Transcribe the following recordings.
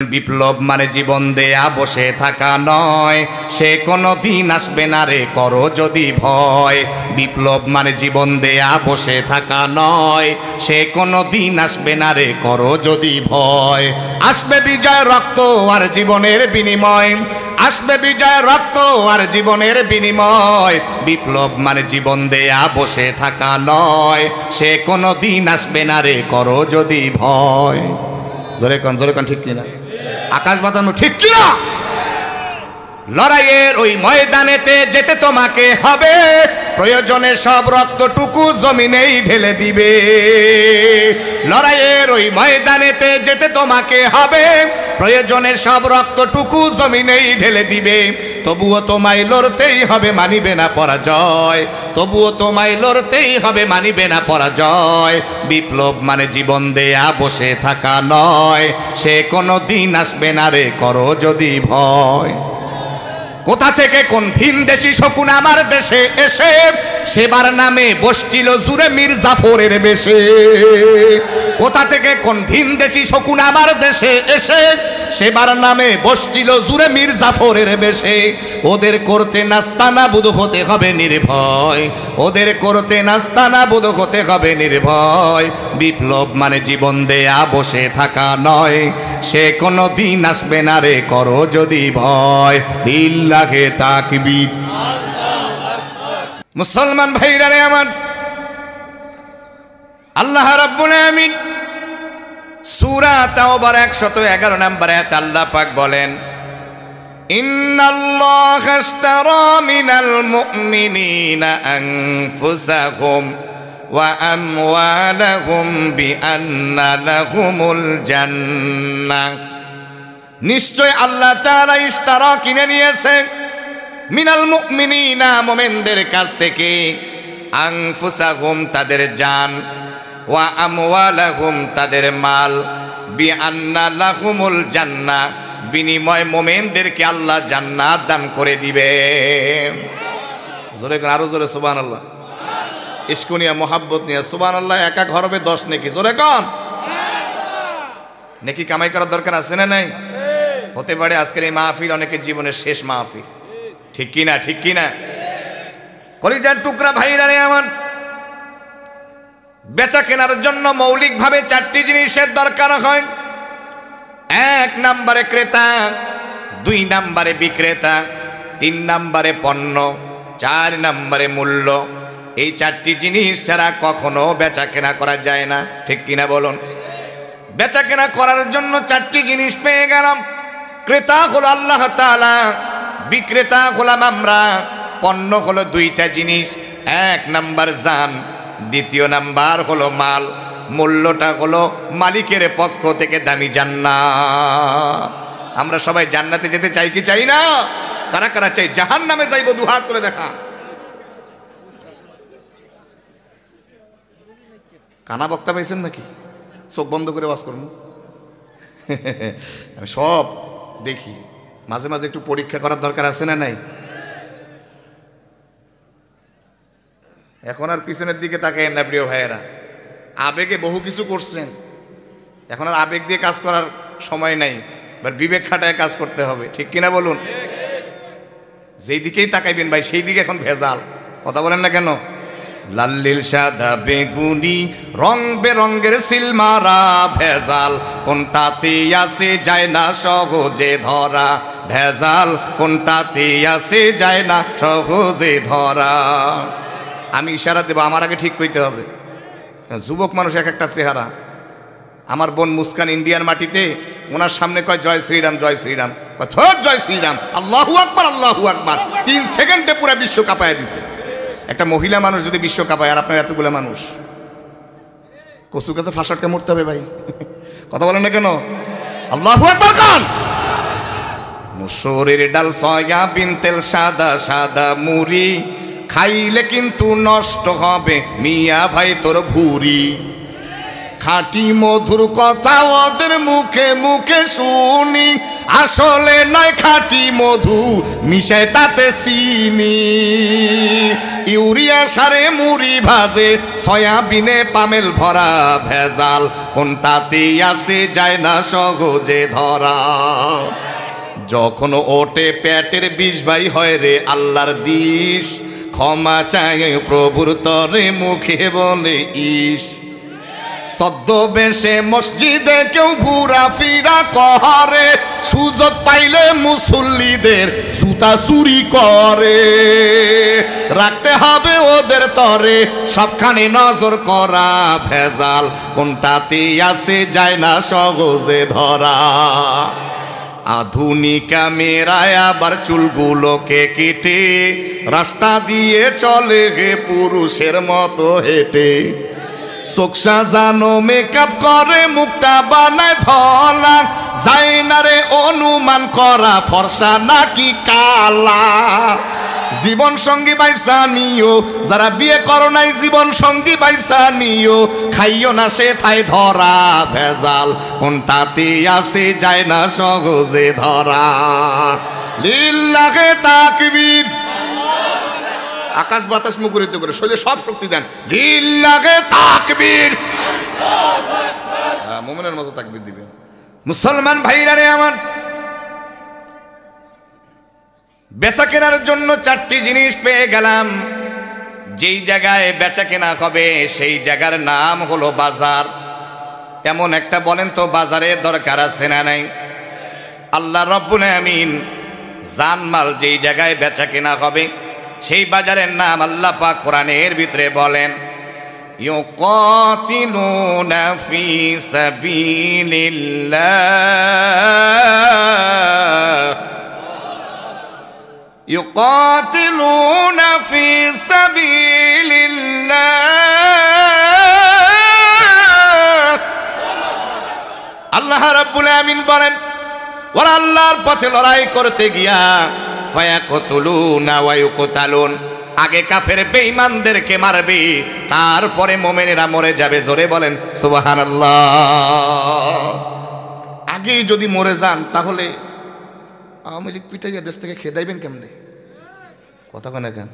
বিপ্লব মানে জীবন দেয়া বসে থাকা নয়, সে কোনো দিন আসবে না রে করো যদি ভয়। বিপ্লব মানে জীবন দেয়া বসে থাকা নয়, সে কোনো দিন আসবে না রে করো যদি ভয়। আসবে বিজয় রক্ত আর জীবনের বিনিময়, আসবে বিজয় রক্ত আর জীবনের বিনিময়। বিপ্লব মানে জীবন দেয়া বসে থাকা নয়, সে কোনো দিন আসবে না রে করো যদি ভয়। জোরে কন ঠিক কিনা? আকাশ বাতানো ঠিক কিনা? লড়াইয়ের ওই ময়দানেতে যেতে তোমাকে হবে, প্রয়োজনে সব রক্তটুকু জমিনেই ঢেলে দিবে। লড়াইয়ের ওই ময়দানেতে যেতে তোমাকে হবে, প্রয়োজনে সব রক্তটুকু জমিনেই ঢেলে দিবে। তবুও তোমায় লড়তেই হবে, মানিবে না পরাজয়। তবুও তোমায় লড়তেই হবে, মানিবে না পরাজয়। বিপ্লব মানে জীবন দেয়া বসে থাকা নয়, সে কোনো দিন আসবে না রে করো যদি ভয়। কোথা থেকে কোন ভিনদেশি শকুন আমার দেশে এসে সেবার নামে বসছিল জুড়ে মীর জাফরের বেশে। কোথা থেকে কোন ভিনদেশি শকুন আমার দেশে এসে সেবার নামে বসছিল জুড়ে মীর জাফরের বেশে। ওদের করতে নাস্তানাবুদ হতে হবে নির্ভয়, ওদের করতে নাস্তানাবুদ হতে হবে নির্ভয়। বিপ্লব মানে জীবন দেয়া বসে থাকা নয়, সে কোনো দিন আসবে না রে করো যদি ভয়। লিল্লাহে তাকবীর। মুসলমান ভাইরা রে আমার, আল্লাহ রাব্বুল আমিন সূরা তাওবার 111 নম্বর আয়াতে আল্লাহ পাক বলেন, ইন্নাল্লাহা আশতারা মিনাল মুমিনিনা আনফুসাহুম ওয়া আমওয়ালাহুম বিআন্না লাহুমুল জান্নাহ। নিশ্চয় আল্লাহ তাআলা ইশতারা কিনে নিয়েছে মিনাল মুমিনিনা মুমিনদের কাছ থেকে, আনফুসাহুম তাদের জান, ওয়া আমওয়ালাহুম তাদের মাল, বিআন্না লাহুমুল জান্নাহ বিনিময় মুমিনদেরকে আল্লাহ জান্নাত দান করে দিবে। জোরে কোন, আরো জোরে সুবহানাল্লাহ। ইশক নিয়া মোহাব্বত নিয়া সুবহানাল্লাহ। একা ঘর হবে 10 নেকি। জোরে কোন, নেকি কামাই করার দরকার আছে না নাই? হতে পারে আজকের এই মাহফিল অনেকের জীবনের শেষ মাহফিল, ঠিক কিনা? ঠিক কিনা? কলিজার টুকরা ভাইরা রে আমার, বেচা কেনার জন্য মৌলিকভাবে 4টি জিনিসের দরকার হয়। 1 নম্বরে ক্রেতা, 2 নম্বরে বিক্রেতা, 3 নম্বরে পণ্য, 4 নম্বরে মূল্য। এই 4টি জিনিস ছাড়া কখনো বেচা কেনা করা যায় না, ঠিক কিনা বলুন? বেচা কেনা করার জন্য 4টি জিনিস পেয়ে গেলাম। ক্রেতা হলো আল্লাহ তাআলা, বিক্রেতা হলাম আমরা, পণ্য হলো 2টা জিনিস, 1 নাম্বার জান, 2 নাম্বার হলো মাল, মূল্যটা হলো মালিকের পক্ষ থেকে দামি জান্নাত। আমরা সবাই জান্নাতে যেতে চাই কি চাই না? কারা কারা চাই? জাহান্নামে যাইব দুহাত করে দেখা। কানা বক্তা পাইছেন নাকি? চোখ বন্ধ করে ওয়াজ করুন। আমি সব দেখি, মাঝে মাঝে একটু পরীক্ষা করার দরকার আছে না নাই? এখন আর পিছনের দিকে তাকায়েন না প্রিয় ভাইয়েরা। আবেগে বহু কিছু করছেন, এখন আর আবেগ দিয়ে কাজ করার সময় নাই, এবার বিবেক খাটায় কাজ করতে হবে, ঠিক কিনা বলুন? যেই দিকেই তাকাইবেন ভাই সেই দিকে এখন ভেজাল। কথা বলেন না কেন? লাল নীল সাদা বেগুনি রং বেরঙ্গের সিলমারা ভেজাল, কোনটাতে আসে যায় না সহজে ধরা। ভেজাল কোনটাতে আসে যায় না সহজে ধরা। আমি ইশারা দেব, আমার আগে ঠিক কইতে হবে। যুবক মানুষ এক একটা চেহারা। আমার বোন মুস্কান ইন্ডিয়ার মাটিতে, ওনার সামনে কয় জয় শ্রীরাম জয় শ্রীরাম, কয় থোক জয় শ্রীরাম, আল্লাহু আকবার আল্লাহু আকবার। 3 সেকেন্ডে পুরো বিশ্ব কাঁপায় দিছে। একটা মহিলা মানুষ যদি বিশ্ব কাঁপায়, আর আপনার এতগুলো মানুষ, কচু কাছে ফাঁসাটকে মরতে হবে ভাই। কথা বলেন না কেন? আল্লাহু আকবার কান। মুসুরির ডাল, সয়াবিন তেল, সাদা সাদা মুড়ি, খাইলে কিন্তু নষ্ট হবে মিয়া ভাই তোর ভুঁড়ি। খাঁটি মধুর কথা ওদের মুখে মুখে শুনি, আসলে নয় খাঁটি মধু মিশায় তাতে চিনি। ইউরিয়া সারে মুড়ি ভাজে, সয়াবিনে পামেল ভরা ভেজাল, কোনটাতে আছে যায় না সহজে ধরা। যখন ওঠে পেটের বিষ ভাই হয় রে আল্লাহর দিশ, ক্ষমা চায় প্রভুর তরে মুখে বলে ইস। ছদ্মবেশে মসজিদে কেউ ঘুরা ফিরা করে, সুযোগ পাইলে মুসল্লিদের জুতা চুরি করে। রাখতে হবে ওদের তরে সবখানে নজর করা ভেজাল, কোনটাতে আছে যায় না সহজে ধরা। আধুনিক ক্যামেরায় আবার চুলগুলোকে কেটে রাস্তা দিয়ে চলে গে পুরুষের মতো হেঁটে। চোখ সাজানো মেকআপ করে মুখটা বানায় ধলা, যায় না রে অনুমান করা ফর্সা নাকি কালা। জীবন সঙ্গী বাইসা নিও, যারা বিয়ে করো নাই জীবন সঙ্গী বাইসা নিও, খাইও না সে থাই ধরা ভেজাল, কোনটাতে আছে যায় না সহজে ধরা। লিল্লাহে তাকবীর। আকাশ বাতাস মুখরিত করে শরীরে সব শক্তি দেন, লিল্লাহে তাকবীর। মুমিনের মতো তাকবীর দিবেন। মুসলমান ভাইরা রে আমার, বেচা কেনার জন্য 4টি জিনিস পেয়ে গেলাম। যেই জায়গায় বেচা কেনা হবে সেই জায়গার নাম হলো বাজার। এমন একটা বলেন তো বাজারের দরকার আছে না নাই? আল্লাহ রাব্বুল আমিন জানমাল যেই জায়গায় বেচা কেনা হবে সেই বাজারের নাম আল্লাহ পাক কোরআনের ভিতরে বলেন, ইউকাতিলুনা ফি সাবিলিল্লাহ, يقاتلون في سبيل الله। আল্লাহ রাব্বুল আমিন বলেন, ওরা আল্লাহর পথে লড়াই করতে গিয়া ফায়াকতুলুনা ওয়া ইউকতালুন, আগে কাফের বেঈমানদেরকে মারবে, তারপরে মুমিনেরা মরে যাবে। জোরে বলেন সুবহানাল্লাহ। আগে যদি মরে যান তাহলে আওয়ামী লীগ পিটাইয়া দেশ থেকে খেদাইবেন কেমনে? কথা কেন কেন?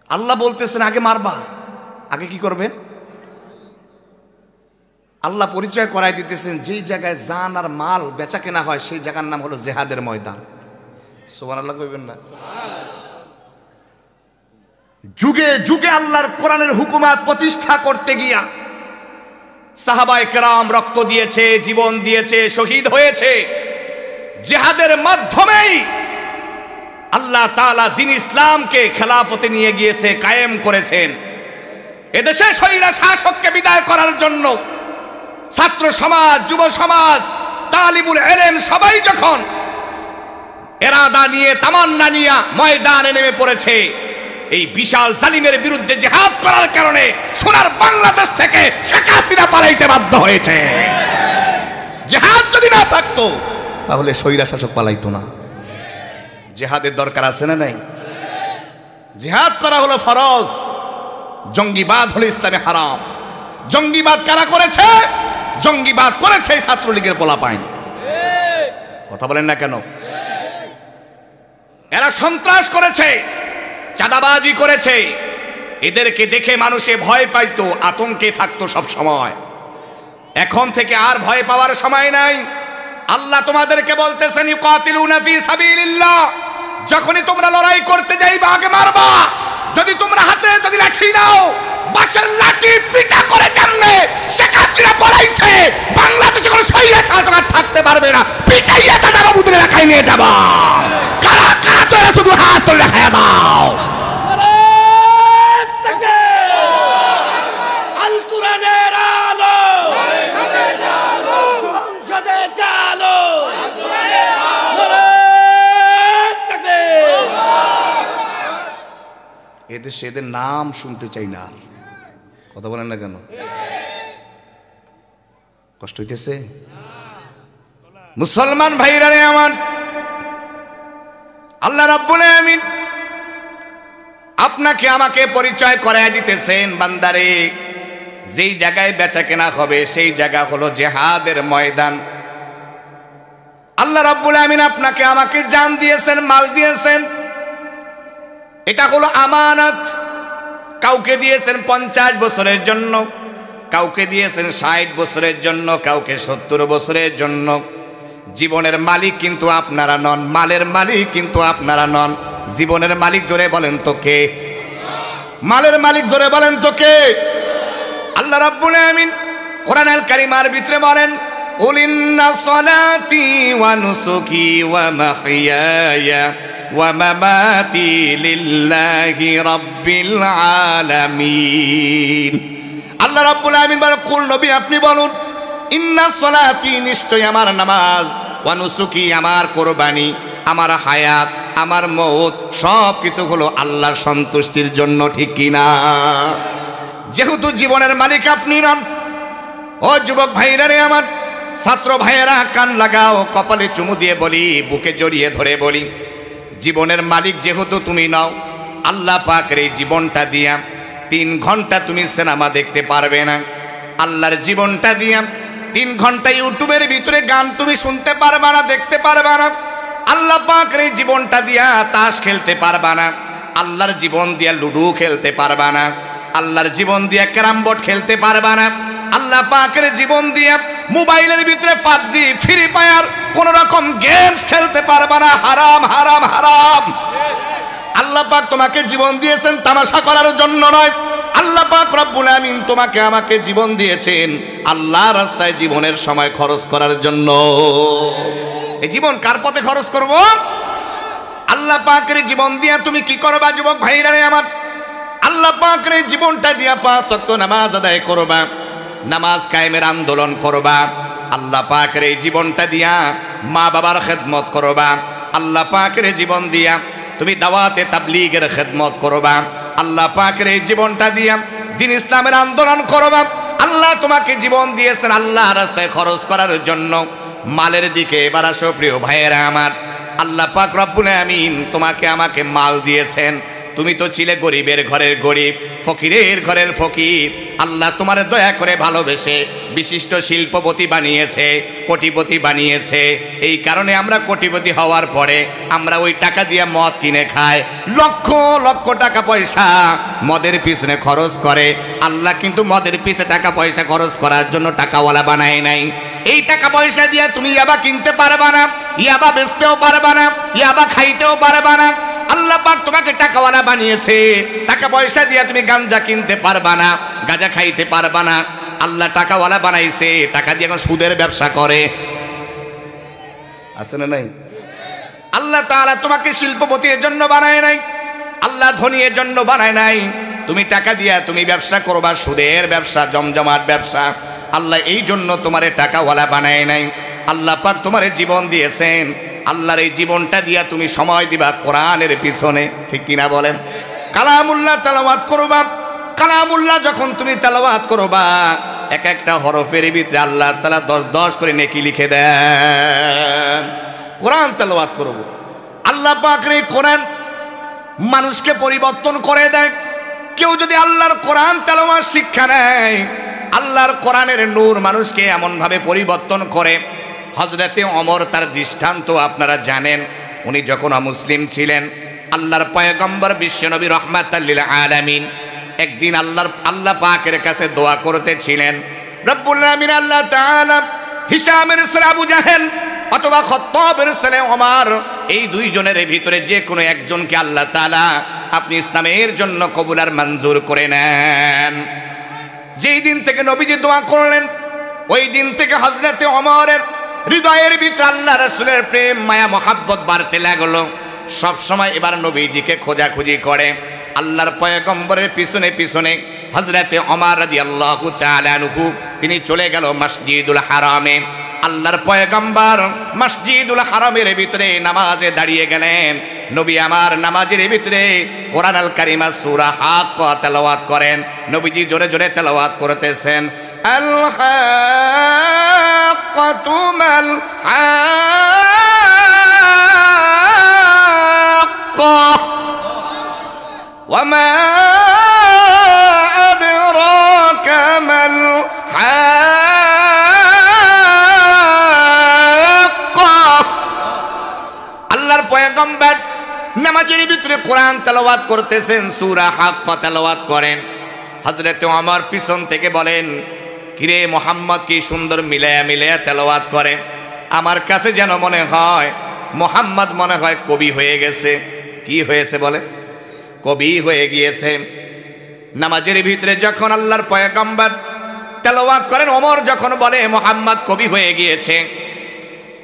আল্লাহ বলতেছেন আগে মারবা, আগে কি করবেন? আল্লাহ পরিচয় করাই দিতেছেন যেই জায়গায় জান আর মাল বেচা কেনা হয় সেই জায়গার নাম হলো জেহাদের ময়দান। সুবহানাল্লাহ কইবেন না? যুগে যুগে আল্লাহর কোরআনের হুকুমাত প্রতিষ্ঠা করতে গিয়া সাহাবায়ে কেরাম রক্ত দিয়েছে, জীবন দিয়েছে, শহীদ হয়েছে। জিহাদের মাধ্যমেই আল্লাহ তাআলা দ্বীন ইসলামকে খেলাফতে নিয়ে গিয়েছে, কায়েম করেছেন। এদেশে স্বৈরা শাসককে বিদায় করার জন্য ছাত্র সমাজ, যুব সমাজ, তালিবুল ইলম সবাই যখন এরাদা নিয়ে, তামান্না নিয়ে ময়দানে নেমে পড়েছে, এই বিশাল জালিমের বিরুদ্ধে জিহাদ করার কারণে সোনার বাংলাদেশ থেকে শেখ হাসিনা পালাইতে বাধ্য হয়েছে। জিহাদ যদি না থাকতো তাহলে স্বৈরা শাসক পালাইতো না। জিহাদের দরকার আছে না নাই? জিহাদ করা হলো ফরজ, জঙ্গিবাদ হলো ইসলামে হারাম। জঙ্গিবাদ কারা করেছে? জঙ্গিবাদ করেছে ছাত্রলীগের পোলাপাইন। কথা বলেন না কেন? এরা সন্ত্রাস করেছে, চাঁদাবাজি করেছে। এদেরকে দেখে মানুষে ভয় পাইতো, আতঙ্কে থাকতো সব সময়। এখন থেকে আর ভয় পাওয়ার সময় নাই। আল্লাহ তোমাদেরকে বলতেছেন ইউকাতিলুনা ফি সাবিলিল্লাহ, যখনই তোমরা লড়াই করতে যাইবা আগে মারবা। যদি তোমরা হাতে যদি লাঠি নাও, বাঁশের লাঠি পিটা করে জানলে শেখ হাসিনা পড়াইছে, বাংলাদেশে কোনো স্বৈরা শাসক আর থাকতে পারবে না। পিটাইয়া দাদা বাবুদের এলাকায় নিয়ে যাবা। কারা কারা চলে শুধু হাত তুলে দেখায় দাও। এদেশে এদের নাম শুনতে চাই না। কথা বলেন না কেন? কষ্ট হইতেছে? মুসলমান ভাইরা রে আমার, আল্লাহ রাব্বুল আমিন আপনাকে আমাকে পরিচয় করায় দিতেছেন, বান্দারে যেই জায়গায় বেচা কেনা হবে সেই জায়গা হলো জিহাদের ময়দান। আল্লাহ রাব্বুল আমিন আপনাকে আমাকে জান দিয়েছেন, মাল দিয়েছেন, এটা হলো আমানত। কাউকে দিয়েছেন 50 বছরের জন্য, কাউকে দিয়েছেন 60 বছরের জন্য, কাউকে 70 বছরের জন্য। জীবনের মালিক কিন্তু আপনারা নন, মালের মালিক কিন্তু আপনারা নন। জীবনের মালিক জোরে বলেন তো কে? মালের মালিক জোরে বলেন তো কে? আল্লাহ রাব্বুল আমিন কোরআনুল কারীমের ভিতরে বলেন, কুল ইন্না সলাতি ওয়া নুসুকি ওয়া মাহইয়ায়া ওয়া মামাতি লিল্লাহি রাব্বিল আলামিন। আল্লাহ রাব্বুল আমিন বলেন, কুল নবী আপনি বলুন, ইন্না সলাতি নিশ্চয় আমার নামাজ, ওয়া নুসুকি আমার কুরবানি, আমার হায়াত, আমার মওত সব কিছু হলো আল্লাহর সন্তুষ্টির জন্য, ঠিক কিনা? যেহেতু জীবনের মালিক আপনি নন, ও যুবক ভাইরা রে আমার, ছাত্র ভাইয়েরা কান লাগাও, কপালে চুমু দিয়ে বলি, বুকে জড়িয়ে ধরে বলি, জীবনের মালিক যেহেতু তুমি নাও, আল্লাহ পাকের এই জীবনটা দিয়া 3 ঘন্টা তুমি সিনেমা দেখতে পারবে না। আল্লাহর জীবনটা দিয়া 3 ঘন্টা ইউটিউবের ভিতরে গান তুমি শুনতে পারবা না, দেখতে পারবা না। আল্লাহ পাকের এই জীবনটা দিয়া তাস খেলতে পারবা না। আল্লাহর জীবন দিয়া লুডু খেলতে পারবা না। আল্লাহর জীবন দিয়া ক্যারাম বোর্ড খেলতে পারবা না। আল্লাহ পাকের জীবন দিয়া মোবাইলের ভিতরে পাবজি, ফ্রি ফায়ার কোন রকম গেমস খেলতে পারবা না। হারাম হারাম হারাম। আল্লাহ পাক তোমাকে জীবন দিয়েছেন তামাশা করার জন্য নয়। আল্লাহ পাক রব্বুল আমিন তোমাকে আমাকে জীবন দিয়েছেন আল্লাহর রাস্তায় জীবনের সময় খরচ করার জন্য। এই জীবন কার পথে খরচ করব? আল্লাহ পাকের জীবন দিয়া তুমি কি করবা যুবক ভাইরা রে আমার? আল্লাহ পাকের জীবনটা দিয়া 5 ওয়াক্ত নামাজ আদায় করবা, নামাজ কায়েমের আন্দোলন করবা। আল্লাহ পাকের এই জীবনটা দিয়া মা বাবার খেদমত করবা। আল্লাহ পাকের জীবন দিয়া তুমি দাওয়াতে তাবলীগের খেদমত করবা। আল্লাহ পাকের এই জীবনটা দিয়া দ্বীন ইসলামের আন্দোলন করবা। আল্লাহ তোমাকে জীবন দিয়েছেন আল্লাহ রাস্তায় খরচ করার জন্য। মালের দিকে এবার আসো প্রিয় ভাইয়েরা আমার। আল্লাহ পাক রব্বুল আমিন তোমাকে আমাকে মাল দিয়েছেন। তুমি তো ছিলে গরিবের ঘরের গরিব, ফকিরের ঘরের ফকির। আল্লাহ তোমার দয়া করে ভালোবেসে বিশিষ্ট শিল্পপতি বানিয়েছে, কোটিপতি বানিয়েছে। এই কারণে আমরা কোটিপতি হওয়ার পরে আমরা ওই টাকা দিয়ে মদ কিনে খাই, লক্ষ লক্ষ টাকা পয়সা মদের পিছনে খরচ করে। আল্লাহ কিন্তু মদের পিছনে টাকা পয়সা খরচ করার জন্য টাকাওয়ালা বানায় নাই। এই টাকা পয়সা দিয়ে তুমি ইয়াবা কিনতে পারবা না, ইয়াবা বেচতেও পারবা না, ইয়াবা খাইতেও পারবা না। আল্লাহ পাক তোমাকে টাকাওয়ালা বানিয়েছে, টাকা পয়সা দিয়ে তুমি গাঞ্জা কিনতে পারবা না, গাঁজা খাইতে পারবা না। আল্লাহ টাকাওয়ালা বানাইছে, টাকা দিয়ে এখন সুদের ব্যবসা করে। আছে না নাই? আল্লাহ তাআলা তোমাকে শিল্পপতি এর জন্য বানায় নাই, আল্লাহ ধনী এর জন্য বানায় নাই। তুমি টাকা দিয়া তুমি ব্যবসা করবা, সুদের ব্যবসা, জমজমাট ব্যবসা। আল্লাহ এই জন্য তোমারে টাকাওয়ালা বানায় নাই। আল্লাহ পাক তোমারে জীবন দিয়েছেন, আল্লাহর এই জীবনটা দিয়া তুমি সময় দিবা কোরআনের পিছনে, ঠিক কিনা বলেন? কালামুল্লাহ তেলাওয়াত করবা। কালামুল্লাহ যখন তুমি তেলাওয়াত করবা, এক একটা হরফের ভিতরে আল্লাহ তাআলা 10 করে নেকি লিখে দেন। কোরআন তেলাওয়াত করব, আল্লাহ পাকের এই কোরআন মানুষকে পরিবর্তন করে দেয়। কেউ যদি আল্লাহর কোরআন তেলাওয়াত শিক্ষা নেয়, আল্লাহর কোরআনের নূর মানুষকে এমনভাবে পরিবর্তন করে। হযরতে ওমর তার দৃষ্টান্ত আপনারা জানেন। উনি যখন অমুসলিম ছিলেন, আল্লাহর পয়গম্বর বিশ্বনবী রাহমাতাল লিল আলামিন একদিন আল্লাহ পাকের কাছে দোয়া করতেছিলেন। রব্বুল আলামিন আল্লাহ তাআলা হিশামের ছেলে আবু জাহেল অথবা খত্তাবের ছেলে ওমর, এই দুইজনের ভিতরে যে কোনো একজনকে আল্লাহ তাআলা আপনি ইসলামের জন্য কবুল আর মঞ্জুর করে নেন। যেই দিন থেকে নবীজি দোয়া করলেন, ওই দিন থেকে হযরতে ওমরের হৃদয়ের ভিতরে আল্লাহ রাসূলের প্রেম, মায়া, মহাব্বত বাড়তে লাগলো। সব সময় এবার নবীজিকে খোঁজাখুঁজি করে। আল্লাহর পয়গম্বরের পিছনে পিছনে হযরতে ওমর রাদিয়াল্লাহু তাআলা আনহু তিনি চলে গেল মসজিদুল হারামে। আল্লাহর পয়গম্বর মসজিদুল হারামের ভিতরে নামাজে দাঁড়িয়ে গেলেন। নবী আমার নামাজের ভিতরে কোরআনুল কারীম সূরা হাক্কা তেলাওয়াত করেন। নবীজি জোরে জোরে তেলাওয়াত করতেছেন, আল হাক্কাতু মাল হাক্কা ওয়া মা আদরাকা মাল নামাজের ভিতরে কোরআন তেলাওয়াত করতেছেন, সূরা হাক্কা তেলাওয়াত করেন। হযরত ওমর পিছন থেকে বলেন, কিরে মুহাম্মদ কি সুন্দর মিলায়া মিলায়া তেলাওয়াত করে, আমার কাছে যেন মনে হয় মুহাম্মদ মনে হয় কবি হয়ে গেছে। কি হয়েছে বলে? কবি হয়ে গিয়েছে। নামাজের ভিতরে যখন আল্লাহর পয়গম্বর তেলাওয়াত করেন, ওমর যখন বলে মুহাম্মদ কবি হয়ে গিয়েছে,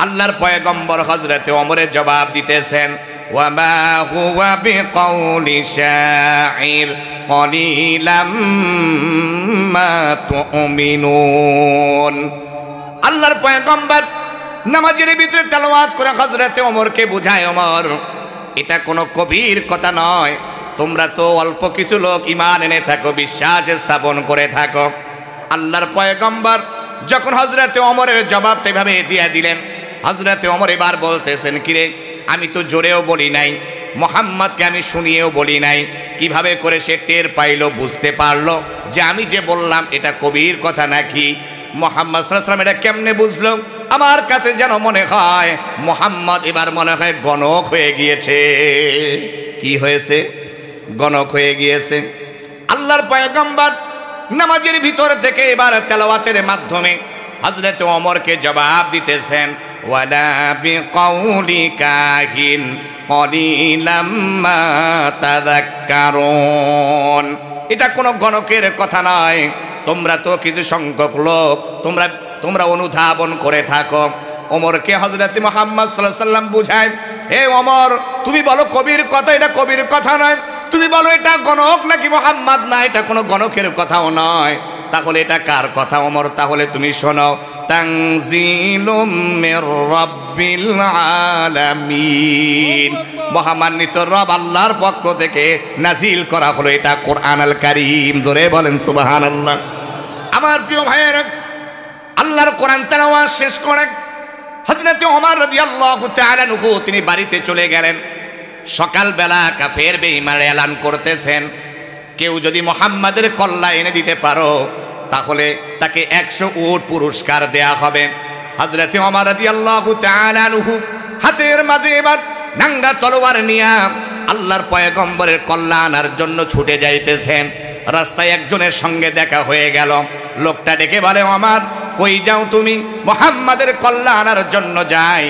আল্লাহর পয়গম্বর হযরতে ওমরের জবাব দিতেছেন, ওয়ামা হুয়া বিকাউলি শাইর কলিলাম মা তুমিনুন। আল্লাহর পয়গম্বর নামাজের ভিতরে তেলাওয়াত করে হযরতে ওমরকে বুঝায়, ওমর এটা কোনো কবির কথা নয়, তোমরা তো অল্প কিছু লোক ঈমান এনে থাকো, বিশ্বাস স্থাপন করে থাকো। আল্লাহর পয়গম্বর যখন হযরতে ওমরের জবাবটা এভাবে দিয়ে দিলেন, হযরতে ওমর এবার বলতেছেন, কিরে আমি তো জোরেও বলি নাই, মুহাম্মদকে আমি শুনিয়েও বলি নাই, কিভাবে করে সে টের পাইলো, বুঝতে পারলো যে আমি যে বললাম এটা কবির কথা নাকি? মুহাম্মদ সাল্লাল্লাহু আলাইহি ওয়াসাল্লাম এটা কেমনে বুঝলো? আমার কাছে যেন মনে হয় মুহাম্মদ এবার মনে হয় গণক হয়ে গিয়েছে। কি হয়েছে? গণক হয়ে গিয়েছে। আল্লাহর পয়গম্বর নামাজের ভিতর থেকে এবার তেলাওয়াতের মাধ্যমে হযরত ওমরকে জবাব দিতেছেন, ওয়ালা বিকাউলি কাহিন কলিলাম মা তাযাক্কারুন। এটা কোনো গণকের কথা নয়, তোমরা তো কিছু সংখ্যক লোক তোমরা অনুধাবন করে থাকো। ওমরকে হযরত মুহাম্মদ সাল্লাল্লাহু আলাইহি ওয়াসাল্লাম বুঝায়, হে ওমর তুমি বলো কবির কথা, এটা কবির কথা নয়, তুমি বলো এটা গণক নাকি মুহাম্মদ? না, এটা কোনো গণকের কথাও নয়। তাহলে এটা কার কথা ওমর? তাহলে তুমি শোনো, তানজিলুম মির রাব্বিল আলামিন, মহামান্বিত রব আল্লাহর পক্ষ থেকে নাজিল করা হলো এটা কোরআন আল কারীম। জোরে বলেন সুবহানাল্লাহ। আমার প্রিয় ভাইয়েরা, আল্লাহর কোরআন তেলাওয়াত শেষ করে হযরত ওমর রাদিয়াল্লাহু তাআলা আনহু তিনি বাড়িতে চলে গেলেন। সকালবেলা কাফের বেঈমান এলান করতেছেন, কেউ যদি মুহাম্মাদের কল্লা এনে দিতে পারো তাহলে তাকে 100 উট পুরস্কার দেয়া হবে। হযরত ওমর রাদিয়াল্লাহু তাআলা আনহু হাতের মাঝে এবার নাঙ্গা তলোয়ার নিয়ে আল্লাহর পয়গম্বরের কল্লা আনার জন্য ছুটে যাইতেছেন। রাস্তায় একজনের সঙ্গে দেখা হয়ে গেল। লোকটা ডেকে বলে, ওমর কই যাও তুমি? মুহাম্মাদের কল্লা আনার জন্য যাই।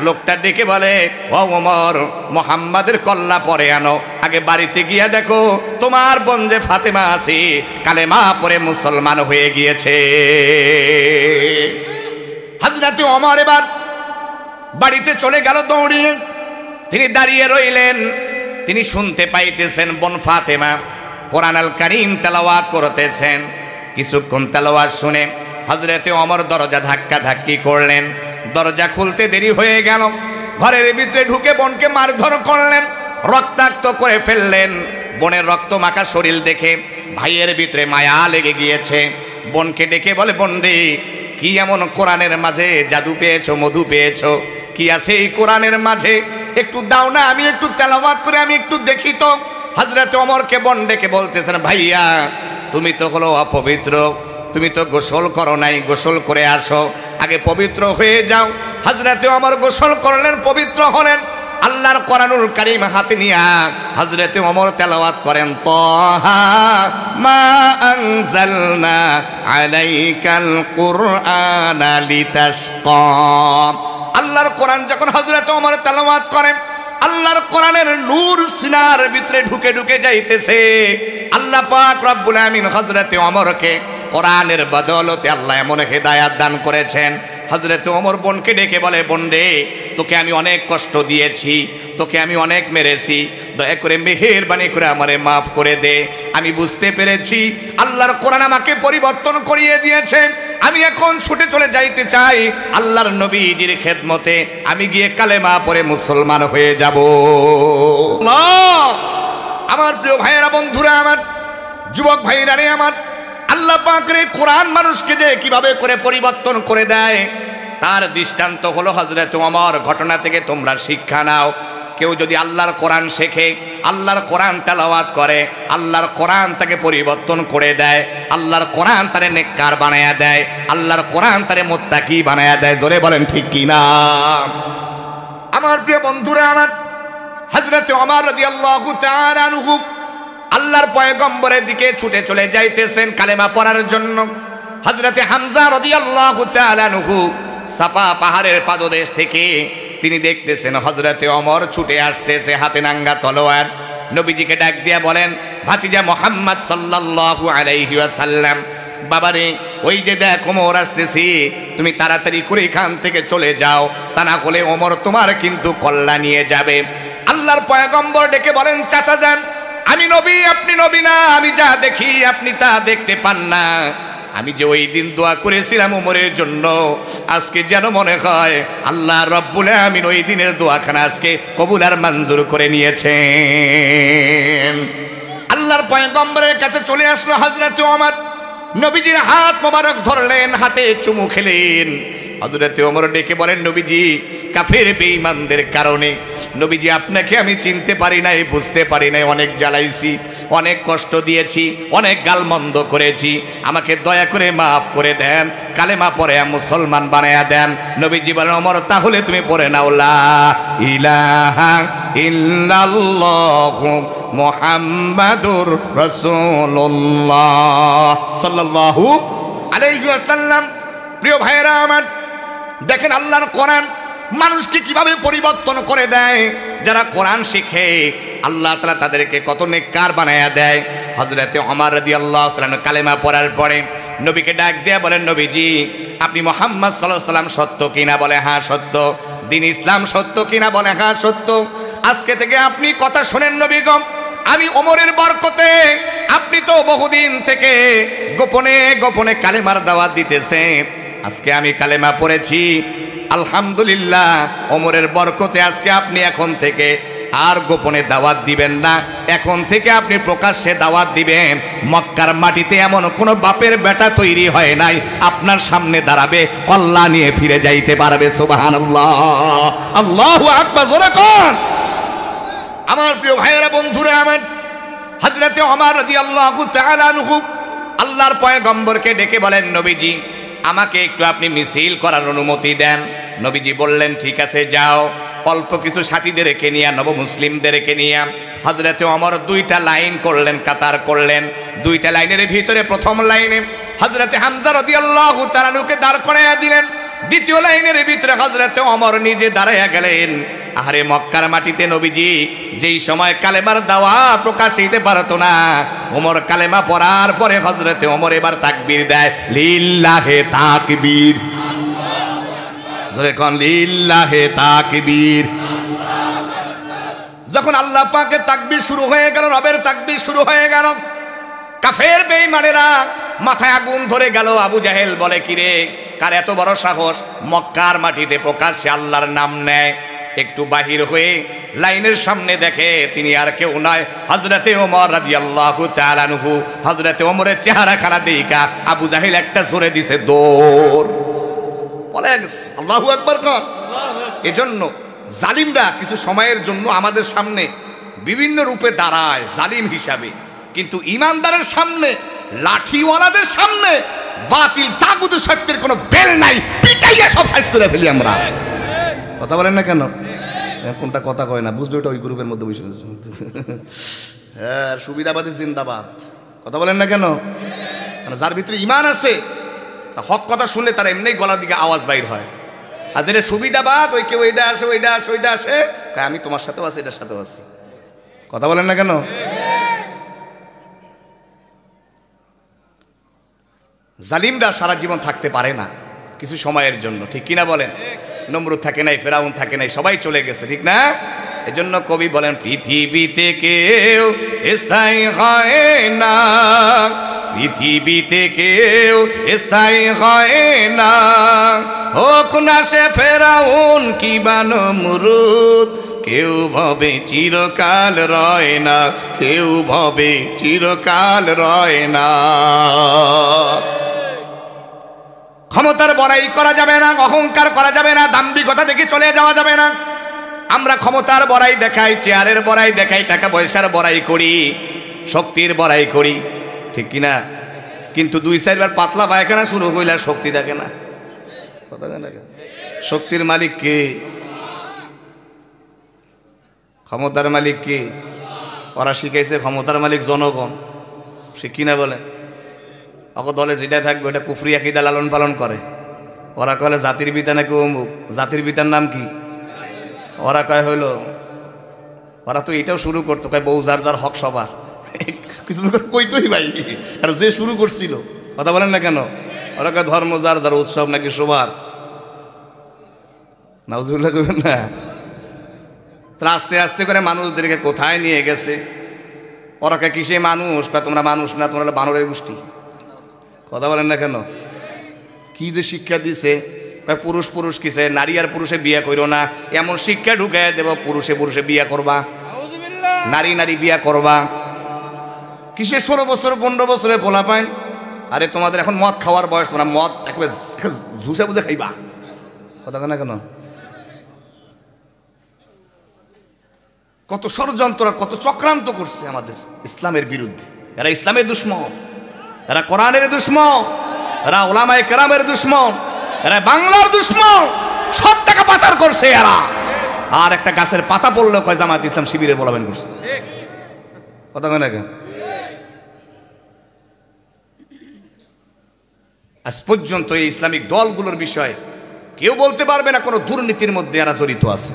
লোকটা ডেকে বলে, ও ওমর মুহাম্মাদের কল্লা পরে আনো, আগে বাড়িতে গিয়া দেখো তোমার বোন যে ফাতেমা আছে কালেমা পড়ে মুসলমান হয়ে গিয়েছে। হযরত ওমর এবার বাড়িতে চলে গেল দৌড়িয়ে। তিনি দাঁড়িয়ে রইলেন, তিনি শুনতে পাইতেছেন বোন ফাতেমা কোরআন আল কারীম তেলাওয়াত করতেছেন। কিছুক্ষণ তেলাওয়াত শুনে হযরত ওমর দরজা ধাক্কা ধাক্কি করলেন। দরজা খুলতে দেরি হয়ে গেল। ঘরের ভিতরে ঢুকে বোনকে মারধর করলেন, রক্তাক্ত করে ফেললেন। বোনের রক্ত মাখা শরীর দেখে ভাইয়ের ভিতরে মায়া লেগে গিয়েছে। বোনকে ডেকে বলে, বোন রে কি এমন কোরআনের মাঝে জাদু পেয়েছো, মধু পেয়েছো? কি আছে এই কোরআনের মাঝে? একটু দাও না, আমি একটু তেলাওয়াত করে আমি একটু দেখি তো। হযরত ওমরকে বোন ডেকে বলতেছেন, ভাইয়া তুমি তো হলো অপবিত্র, তুমি তো গোসল করো নাই, গোসল করে আসো, আগে পবিত্র হয়ে যাও। হযরত ওমর গোসল করলেন, পবিত্র হলেন। আল্লাহর কোরআনুল কারীম হাতে নিয়া হযরত ওমর তেলাওয়াত করেন, তাহা মা আনজালনা আলাইকাল কুরআনা লিতাশকা। আল্লাহর কোরআন যখন হযরত ওমর তেলাওয়াত করেন, আল্লাহর কোরআনের নূর সিনার ভিতরে ঢুকে ঢুকে যাইতেছে। আল্লাহ পাক রব্বুল আমিন হযরত ওমরকে কোরআনের বদৌলতে আল্লাহ এমন হেদায়াত দান করেছেন। হযরত ওমর বোনকে ডেকে বলে, বোন রে তোকে আমি অনেক কষ্ট দিয়েছি, তোকে আমি অনেক মেরেছি, দয়া করে মেহেরবানি করে আমারে মাফ করে দে। আমি বুঝতে পেরেছি আল্লাহর কোরআন আমাকে পরিবর্তন করিয়ে দিয়েছে। আমি এখন ছুটে চলে যাইতে চাই আল্লাহর নবীজির খেদমতে, আমি গিয়ে কালেমা পড়ে মুসলমান হয়ে যাব। আমার প্রিয় ভাইয়েরা, বন্ধুরা আমার, যুবক ভাইরা রে আমার, আল্লাহ পাকের কোরআন মানুষকে যে কিভাবে করে পরিবর্তন করে দেয় তার দৃষ্টান্ত হলো হযরত ওমর। ঘটনা থেকে তোমরা শিক্ষা নাও। কেউ যদি আল্লাহর কোরআন শেখে, আল্লাহর কোরআন তেলাওয়াত করে, আল্লাহর কোরআন তাকে পরিবর্তন করে দেয়। আল্লাহর কোরআন তারে নেককার বানায়া দেয়, আল্লাহর কোরআন তারে মুত্তাকি বানায়া দেয়। জোরে বলেন ঠিক কি না? আমার প্রিয় বন্ধুরা আমার, হযরতে ওমর রাদিয়াল্লাহু তাআলা আনহু আল্লাহর পয়গম্বরের দিকে ছুটে চলে যাইতেছেন কালেমা পড়ার জন্য। হযরতে হামজা রাদিয়াল্লাহু তাআলা আনহু সাফা পাহাড়ের পাদদেশ থেকে তিনি দেখতেছেন হযরতে ওমর ছুটে আসতেছে, হাতে নাঙ্গা তলোয়ার। নবীজিকে ডাক দিয়া বলেন, ভাতিজা মুহাম্মদ সাল্লাল্লাহু আলাইহি ওয়াসাল্লাম, বাবারে ওই যে দেখ ওমর আসতেছি, তুমি তাড়াতাড়ি করে এখান থেকে চলে যাও, তা না হলে ওমর তোমার কিন্তু কল্লা নিয়ে যাবে। আল্লাহর পয়গম্বর ডেকে বলেন, চাচা যান, আমি নবী, আপনি নবী না, আমি যা দেখি আপনি তা দেখতে পান না। আমি যে ওই দিন দোয়া করেছিলাম ওমরের জন্য, আজকে যেন মনে হয় আল্লাহ রব্বুল আমিন ওই দিনের দোয়াখানা আজকে কবুল আর মঞ্জুর করে নিয়েছেন। আল্লাহর পয়গম্বরের কাছে চলে আসলো হযরতে ওমর, নবীজির হাত মোবারক ধরলেন, হাতে চুমু খেলেন। হযরতে ওমর ডেকে বলেন, নবীজি, কাফের বেঈমানদের কারণে নবীজি আপনাকে আমি চিনতে পারি নাই, বুঝতে পারি নাই, অনেক জ্বালাইছি, অনেক কষ্ট দিয়েছি, অনেক গালমন্দ করেছি, আমাকে দয়া করে মাফ করে দেন, কালেমা পড়ে মুসলমান বানায়া দেন। নবীজি বলেন, ওমর তাহলে তুমি পড়ে নাও লা ইলাহা ইল্লাল্লাহু মুহাম্মাদুর রাসূলুল্লাহ সাল্লাল্লাহু আলাইহি ওয়াসাল্লাম। প্রিয় ভাইরা আমার, দেখেন আল্লাহর কোরআন মানুষকে কিভাবে পরিবর্তন করে দেয়। যারা কোরআন শিখে আল্লাহ তাআলা তাদেরকে কত নেককার বানায়া দেয়। হযরতে ওমর রাদিয়াল্লাহু তাআলা কালেমা পড়ার পরে নবীকে ডাক দিয়ে বলেন, নবীজি আপনি মুহাম্মদ সাল্লাল্লাহু আলাইহি ওয়াসাল্লাম সত্য কিনা? বলে হ্যাঁ সত্য। দ্বীন ইসলাম সত্য কিনা? বলে হ্যাঁ সত্য। আজকে থেকে আপনি কথা শোনেন নবীগণ, আমি ওমরের বরকতে, আপনি তো বহুদিন থেকে গোপনে গোপনে কালেমার দাওয়াত দিতেছেন, আজকে আমি কালেমা পড়েছি, আলহামদুলিল্লাহ ওমরের বরকতে আজকে আপনি এখন থেকে আর গোপনে দাওয়াত দিবেন না, এখন থেকে আপনি প্রকাশ্যে দাওয়াত দিবেন। মক্কার মাটিতে এমন কোনো বাপের বেটা তৈরি হয় নাই আপনার সামনে দাঁড়াবে কল্লা নিয়ে ফিরে যাইতে পারবে। সুবহানাল্লাহ, আল্লাহু আকবার, জোরে কোন। আমার প্রিয় ভাইয়েরা, বন্ধুরা আমার, হযরতে ওমর রাদিয়াল্লাহু তাআলা আনহু আল্লাহর পয়গম্বরকে ডেকে বলেন, নবীজি আমাকে একটু আপনি মিছিল করার অনুমতি দেন। নবীজি বললেন, ঠিক আছে যাও। অল্প কিছু সাথীদেরকে নিয়ে, নবমুসলিমদেরকে নিয়ে হযরতে ওমর দুইটা লাইন করলেন, কাতার করলেন। দুইটা লাইনের ভিতরে প্রথম লাইনে হযরতে হামজা রাদিয়াল্লাহু তাআলা আনহুকে দাঁড় করাইয়া দিলেন, দ্বিতীয় লাইনের ভিতরে হযরতে ওমর নিজে দাঁড়াইয়া গেলেন। আরে মক্কার মাটিতে নবীজি যেই সময় কালেমার দাওয়াত প্রকাশ হইতে পারতো না, ওমর কালেমা পড়ার পরে হযরতে ওমর এবার তাকবীর দেয়, লিল্লাহে তাকবীর, জোরে কোন লিল্লাহে তাকবীর। যখন আল্লাহ পাকের তাকবীর শুরু হয়ে গেল, রবের তাকবীর শুরু হয়ে গেল, কাফের বেঈমানেরা মাথায় আগুন ধরে গেল। আবু জাহেল বলে, কিরে কার এত বড় সাহস মক্কার মাটিতে প্রকাশ্যে আল্লাহর নাম নেয়। একটু বাহির হয়ে লাইনের সামনে দেখে তিনি আর কেউ নয়, হযরতে ওমর রাদিয়াল্লাহু তাআলা আনহু। হযরতে ওমরের চেহারাখানা দেইখা আবু জাহেল একটা জোরে দিছে দৌড়, বলে আল্লাহু আকবার কর। এজন্য জালিমরা কিছু সময়ের জন্য আমাদের সামনে বিভিন্ন রূপে দাঁড়ায় জালিম হিসাবে, কিন্তু ইমানদারের সামনে, লাঠিওয়ালাদের সামনে বাতিল তাগুত শক্তির কোনো বেল নাই, পিটাইয়া সব সাইজ করে ফেলি আমরা। কথা বলেন না কেন? কোনটা কথা কয় না, বুঝবে ওটা ওই গ্রুপের মধ্যে বসে। হ্যাঁ, সুবিধাবাদী জিন্দাবাদ। কথা বলেন না কেন? যার ভিতরে ইমান আছে, হক কথা শুনলে তারা এমনি গলার দিকে আওয়াজ বাইর হয়। আর যেটা সুবিধাবাদ, ওই কেউ এইটা আসে, ওইটা আসে, ওইটা আসে, আমি তোমার সাথেও আছি, এটার সাথেও আছি। কথা বলেন না কেন? জালিমরা সারা জীবন থাকতে পারে না, কিছু সময়ের জন্য, ঠিক কিনা বলেন? নমরুদ থাকে নাই, ফেরাউন থাকে নাই, সবাই চলে গেছে, ঠিক না? এজন্য কবি বলেন, পৃথিবীতে কেউ স্থায়ী হয় না, পৃথিবীতে কেউ স্থায়ী হয় না, হোক না সে ফেরাউন কিবা নমরুদ, কেউ ভবে চিরকাল রয় না, কেউ ভবে চিরকাল রয় না। ক্ষমতার বড়াই করা যাবে না, অহংকার করা যাবে না, দাম্ভিকতা দেখে চলে যাওয়া যাবে না। আমরা ক্ষমতার বড়াই দেখাই, চেয়ারের বড়াই দেখাই, টাকা পয়সার বড়াই করি, শক্তির বড়াই করি, ঠিক কিনা? কিন্তু 2-4 বার পাতলা পায়খানা শুরু হইলে শক্তি থাকে না। শক্তির মালিক কে? ক্ষমতার মালিক কি? ওরা শিখাইছে ক্ষমতার মালিক জনগণ, সে কিনা বলে অক দলে যেটা থাকবে ওটা কুফরি আকীদা লালন পালন করে। ওরা কলে জাতির পিতা নাকি অমুক, জাতির পিতার নাম কি? ওরা কয় হইল, ওরা তো এটাও শুরু করতো, কয় বউ যার যার হক সবার। কিছু কইতই ভাই, আর যে শুরু করছিল, কথা বলেন না কেন? ওরা কয় ধর্ম যার যার, উৎসব নাকি সবার। নাউজুবিল্লাহ কইবেন না? তাহলে আস্তে আস্তে করে মানুষদেরকে কোথায় নিয়ে গেছে। ওরা কয় কিসে মানুষ? কয় তোমরা মানুষ না, তোমরা হলো বানরের গোষ্ঠী। কথা বলেন না কেন? কি যে শিক্ষা দিছে, পুরুষ পুরুষ কিসে, নারী আর পুরুষে বিয়ে করো না, এমন শিক্ষা ঢুকাই দেব। পুরুষে পুরুষে বিয়ে করবা, নারী নারী বিয়ে করবা। কিসে 16 বছর 15 বছরে পোলা পাইন? আরে তোমাদের এখন মদ খাওয়ার বয়স, তোমরা মদ একেবারে ঝুসে বুঝে খাইবা। কথা না কেন? কত ষড়যন্ত্র, কত চক্রান্ত করছে আমাদের ইসলামের বিরুদ্ধে। এরা ইসলামের দুশ্মন, এরা কোরআনের দুশ্মন, এরা ওলামায়ে কেরামের দুশ্মন, এরা বাংলার দুশ্মন। সব টাকা পাচার করছে এরা। আর একটা গাছের পাতা পড়লে কয় জামাত ইসলাম শিবিরে বলাবেন করছে। কথা কয় না কেন? আজ পর্যন্ত এই ইসলামিক দলগুলোর বিষয়ে কেউ বলতে পারবে না কোনো দুর্নীতির মধ্যে এরা জড়িত আছে।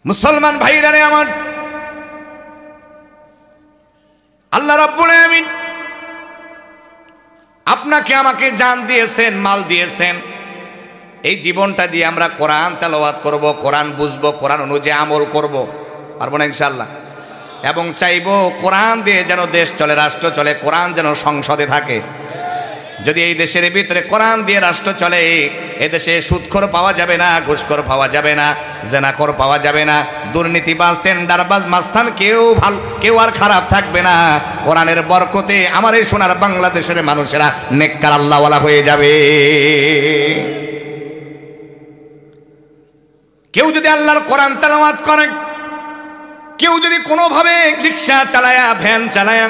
মুসলমান ভাইরা রে আমার, আল্লাহ রাব্বুল আমিন আপনাকে আমাকে জান দিয়েছেন, মাল দিয়েছেন। এই জীবনটা দিয়ে আমরা কোরআন তেলাওয়াত করব, কোরআন বুঝবো, কোরআন অনুযায়ী আমল করব, পারবো না ইনশাআল্লাহ? এবং চাইবো কোরআন দিয়ে যেন দেশ চলে, রাষ্ট্র চলে, কোরআন যেন সংসদে থাকে। যদি এই দেশের ভিতরে কোরআন দিয়ে রাষ্ট্র চলে, এদেশে সুদখোর পাওয়া যাবে না, ঘুষখোর পাওয়া যাবে না, জেনাখোর পাওয়া যাবে না, দুর্নীতিবাজ, টেন্ডারবাজ, মাস্তান কেউ আর খারাপ থাকবে না। কোরআনের বরকতে আমার এই সোনার বাংলাদেশের মানুষেরা নেককার আল্লাহওয়ালা হয়ে যাবে। কেউ যদি আল্লাহর কোরআন তেলাওয়াত করে, কেউ যদি কোনোভাবে রিক্সা চালায়া, ভ্যান চালায়া,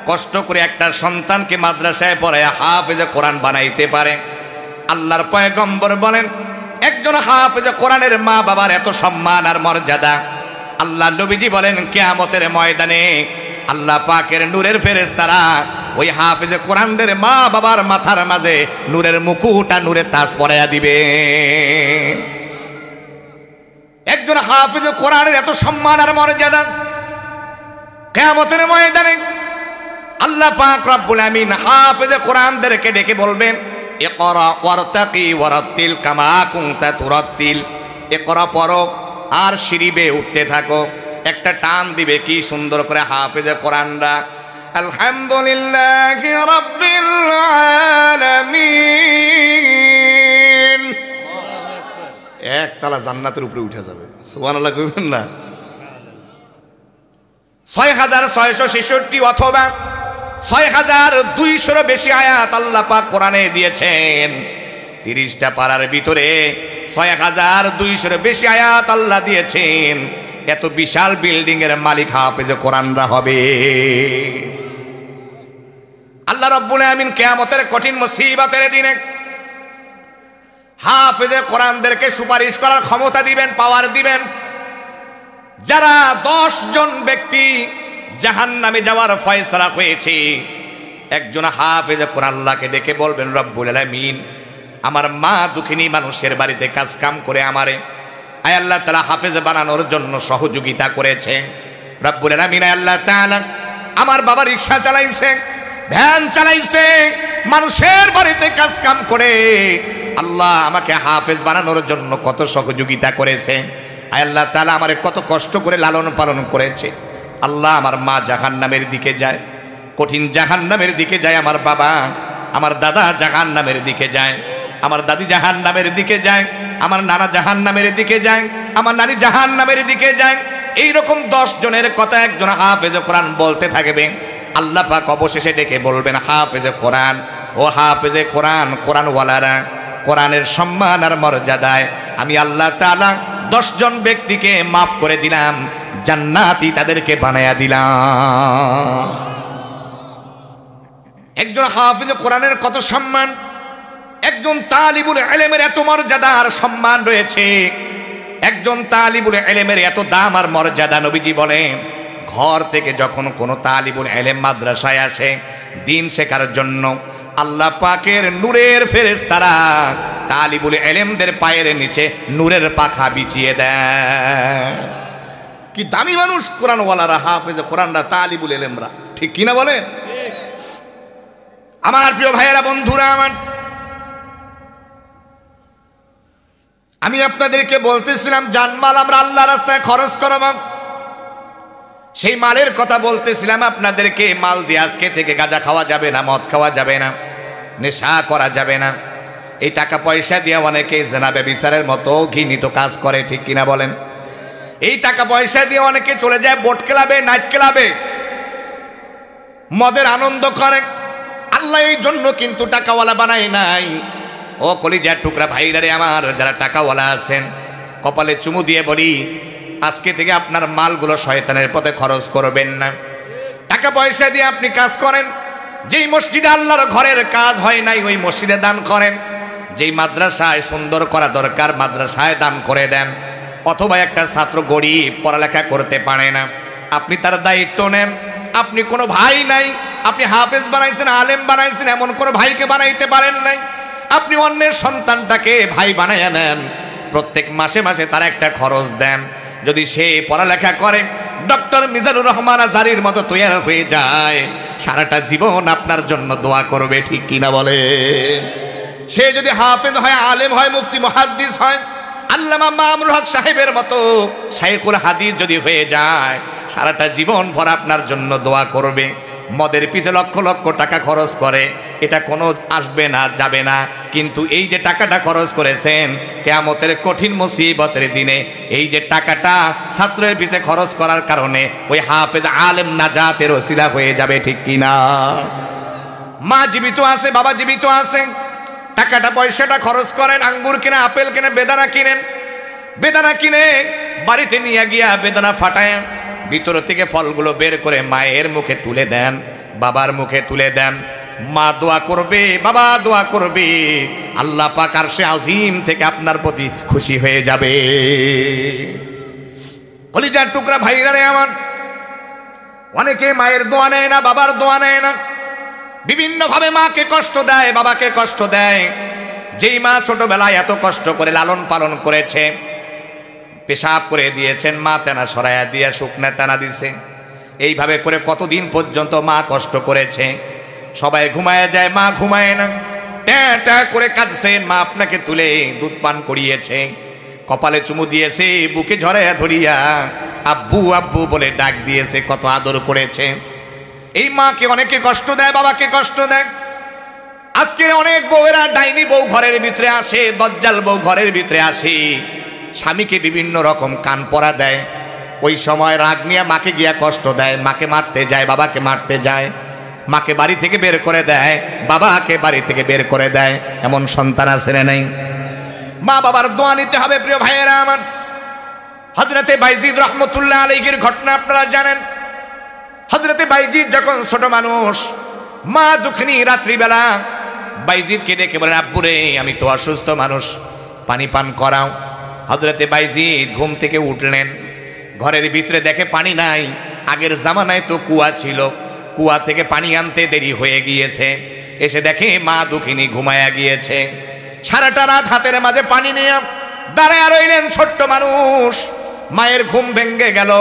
কষ্ট করে একটা সন্তানকে মাদ্রাসায় পড়ায় হাফেজে কোরআন বানাইতে পারে, আল্লাহর পয়গম্বর বলেন একজন হাফেজে কোরআনের মা বাবার এত সম্মান আর মর্যাদা। আল্লাহ নবীজি বলেন কিয়ামতের ময়দানে আল্লাহ পাকের নূরের ফেরেশতারা ওই হাফেজে কোরআনদের মা বাবার মাথার মাঝে নূরের মুকুট আর নূরের তাজ পরাইয়া দিবে। একজন হাফেজে কোরআনের এত সম্মান আর মর্যাদা, কিয়ামতের ময়দানে আল্লাহ পাক রব্বুল আমিন হাফেজে কোরআনদেরকে ডেকে বলবেন ইকরা ওয়ারতাকি ওয়ারাতিল কামা কুনতা তুরাতিল। ইকরা পড়ো আর সিঁড়ি বেয়ে উঠতে থাকো। একটা টান দিবে কি সুন্দর করে হাফেজে কোরআনরা, আলহামদুলিল্লাহি রাব্বিল আলামিন, একতলা জান্নাতের উপরে উঠে যাবে। সুবহানাল্লাহ কইবেন না? 6666 অথবা 6200 বেশি আয়াত আল্লাহ পাক কোরআনে দিয়েছেন। 30টা পারার ভিতরে 6200 বেশি আয়াত আল্লাহ দিয়েছেন। এত বিশাল বিল্ডিং এর মালিক হাফেজে কোরআনরা হবে। আল্লাহ রাব্বুল আমিন কিয়ামতের কঠিন মুসিবতের দিনে হাফেজে কোরআনদেরকে সুপারিশ করার ক্ষমতা দিবেন, পাওয়ার দিবেন। যারা 10 জন ব্যক্তি জাহান্নামে যাওয়ার ফয়সালা হয়েছে, একজন হাফেজে কোরআন আল্লাহকে ডেকে বলবেন রব্বুল আলামিন আমার মা দুঃখিনী মানুষের বাড়িতে কাজ কাম করে আমারে আয় আল্লাহ তাআলা হাফেজ বানানোর জন্য সহযোগিতা করেছে। রব্বুল আলামিন আল্লাহ তাআলা আমার বাবা রিকশা চালাইছে, ভ্যান চালাইছে, মানুষের বাড়িতে কাজ কাম করে আল্লাহ আমাকে হাফেজ বানানোর জন্য কত সহযোগিতা করেছে। আয় আল্লাহ তাআলা আমারে কত কষ্ট করে লালন পালন করেছে। আল্লাহ আমার মা জাহান্নামের দিকে যায়, কঠিন জাহান্নামের দিকে যায়, আমার বাবা আমার দাদা জাহান্নামের দিকে যায়, আমার দাদি জাহান্নামের দিকে যায়, আমার নানা জাহান্নামের দিকে যায়, আমার নানি জাহান্নামের দিকে যায়। এইরকম 10 জনের কথা একজন হাফেজে কোরআন বলতে থাকবে। আল্লাহ পাক অবশেষে ডেকে বলবেন হাফেজে কোরআন, ও হাফেজে কোরআন, কোরআনওয়ালারা, কোরআনের সম্মান আর মর্যাদায় আমি আল্লাহ তাআলা 10 জন ব্যক্তিকে মাফ করে দিলাম, জান্নাতি তাদেরকে বানায়া দিলাম। একজন হাফেজে কোরআনের কত সম্মান! একজন তালিবুল ইলমের এত মর্যাদা আর সম্মান রয়েছে, একজন তালিবুল ইলমের এত দাম আর মর্যাদা। নবীজি বলেন ঘর থেকে যখন কোনো তালিবুল ইলম মাদ্রাসায় আসে দিন শেখার জন্য, আল্লাহ পাকের নূরের ফেরেশতারা তালিবুল ইলমদের পায়ের নিচে নূরের পাখা বিছিয়ে দেয়। কি দামি মানুষ কোরআনওয়ালারা, হাফেজে কোরআনরা, তালিবুল ইলমরা, ঠিক কিনা বলেন? আমার প্রিয় ভাইয়েরা, বন্ধুরা আমার, আমি আপনাদেরকে বলতেছিলাম জানমাল আমরা আল্লাহ রাস্তায় খরচ করব, সেই মালের কথা বলতেছিলাম আপনাদেরকে। মাল দিয়ে আজকে থেকে গাঁজা খাওয়া যাবে না, মদ খাওয়া যাবে না, নেশা করা যাবে না। এই টাকা পয়সা দিয়ে অনেকে জেনা ব্যভিচারের মতো ঘৃণিত কাজ করে, ঠিক কিনা বলেন? এই টাকা পয়সা দিয়ে অনেকে চলে যায় বোট ক্লাবে, নাইট ক্লাবে, মদের আনন্দ করে। আল্লাহ এই জন্য কিন্তু টাকাওয়ালা বানায় নাই। ও কলিজার টুকরা ভাইরা রে আমার, যারা টাকাওয়ালা আছেন, কপালে চুমু দিয়ে বলি আজকে থেকে আপনার মালগুলো শয়তানের পথে খরচ করবেন না। টাকা পয়সা দিয়ে আপনি কাজ করেন। যেই মসজিদে আল্লাহর ঘরের কাজ হয় নাই ওই মসজিদে দান করেন। যেই মাদ্রাসায় সুন্দর করা দরকার মাদ্রাসায় দান করে দেন। অথবা একটা ছাত্র গরিব, পড়ালেখা করতে পারে না, আপনি তার দায়িত্ব নেন। আপনি কোনো ভাই নাই, আপনি হাফেজ বানাইছেন, আলেম বানাইছেন, এমন কোনো ভাইকে বানাইতে পারেন নাই, আপনি অন্যের সন্তানটাকে ভাই বানাইয়া নেন। প্রত্যেক মাসে মাসে তার একটা খরচ দেন। যদি সে পড়ালেখা করে ডক্টর মিজানুর রহমান আজারির মতো তৈরি হয়ে যায়, সারাটা জীবন আপনার জন্য দোয়া করবে, ঠিক কিনা বলেন? সে যদি হাফেজ হয়, আলেম হয়, মুফতি মুহাদ্দিস হয়, আল্লামা মামুনুল হক সাহেবের মতো শাইখুল হাদিস যদি হয়ে যায়, সারাটা জীবন ভর আপনার জন্য দোয়া করবে। মদের পিছে লক্ষ লক্ষ টাকা খরচ করে, এটা কোনো আসবে না, যাবে না। কিন্তু এই যে টাকাটা খরচ করেছেন কিয়ামতের কঠিন মুসিবতের দিনে, এই যে টাকাটা ছাত্রের পিছে খরচ করার কারণে ওই হাফেজ আলেম নাজাতের ওসিলা হয়ে যাবে, ঠিক কিনা? মা জীবিত আছে, বাবা জীবিত আছে, টাকাটা পয়সাটা খরচ করেন, আঙ্গুর কিনে, আপেল কিনে, বেদানা কিনেন, বেদানা কিনে বাড়িতে নিয়ে গিয়া বেদানা ফাটায় ভিতর থেকে ফলগুলো বের করে মায়ের মুখে তুলে দেন, বাবার মুখে তুলে দেন। মা দোয়া করবে, বাবা দোয়া করবে, আল্লাহ পাক আরশে আজিম থেকে আপনার প্রতি খুশি হয়ে যাবে। কলিজার টুকরা ভাইরা রে আমার, অনেকে মায়ের দোয়া নেয় না, বাবার দোয়া নেয় না, বিভিন্নভাবে মাকে কষ্ট দেয়, বাবাকে কষ্ট দেয়। যেই মা ছোটবেলায় এত কষ্ট করে লালন পালন করেছে, পেশাব করে দিয়েছেন, মা তেনা সরাইয়া দিয়া শুকনা তেনা দিছে, এইভাবে করে কতদিন পর্যন্ত মা কষ্ট করেছে। সবাই ঘুমায় যায়, মা ঘুমায় না, ট্যাঁ ট্যাঁ করে কাঁদছেন, মা আপনাকে তুলে দুধ পান করিয়েছে, কপালে চুমু দিয়েছে, বুকে ঝরাইয়া ধরিয়া আব্বু আব্বু বলে ডাক দিয়েছে, কত আদর করেছে। এই মাকে অনেকে কষ্ট দেয়, বাবাকে কষ্ট দেয়। আজকের অনেক বউয়েরা ডাইনি বউ ঘরের ভিতরে আসে, দজ্জাল বউ ঘরের ভিতরে আসে, স্বামীকে বিভিন্ন রকম কান পরা দেয়। ওই সময় রাগ নিয়ে মাকে গিয়া কষ্ট দেয়, মাকে মারতে যায়, বাবাকে মারতে যায়, মাকে বাড়ি থেকে বের করে দেয়, বাবাকে বাড়ি থেকে বের করে দেয়। এমন সন্তান আছে না নাই? মা বাবার দোয়া নিতে হবে প্রিয় ভাইয়েরা আমার। হযরতে বাইজিদ রহমতুল্লাহ আলাইহির ঘটনা আপনারা জানেন। হযরতে বাইজিদ যখন ছোট মানুষ, মা দুঃখিনী রাত্রিবেলা বাইজিদকে ডেকে বলেন, আব্বুরে আমি তো অসুস্থ মানুষ, পানি পান করাও। হযরতে বাইজিদ ঘুম থেকে উঠলেন, ঘরের ভিতরে দেখে পানি নাই। আগের জামানায় তো কুয়া ছিল, কুয়া থেকে পানি আনতে দেরি হয়ে গিয়েছে। এসে দেখে মা দুঃখিনী ঘুমায়া গিয়েছে। সারাটা রাত হাতের মাঝে পানি নিয়ে দাঁড়ায় রইলেন ছোট্ট মানুষ। মায়ের ঘুম ভেঙে গেল।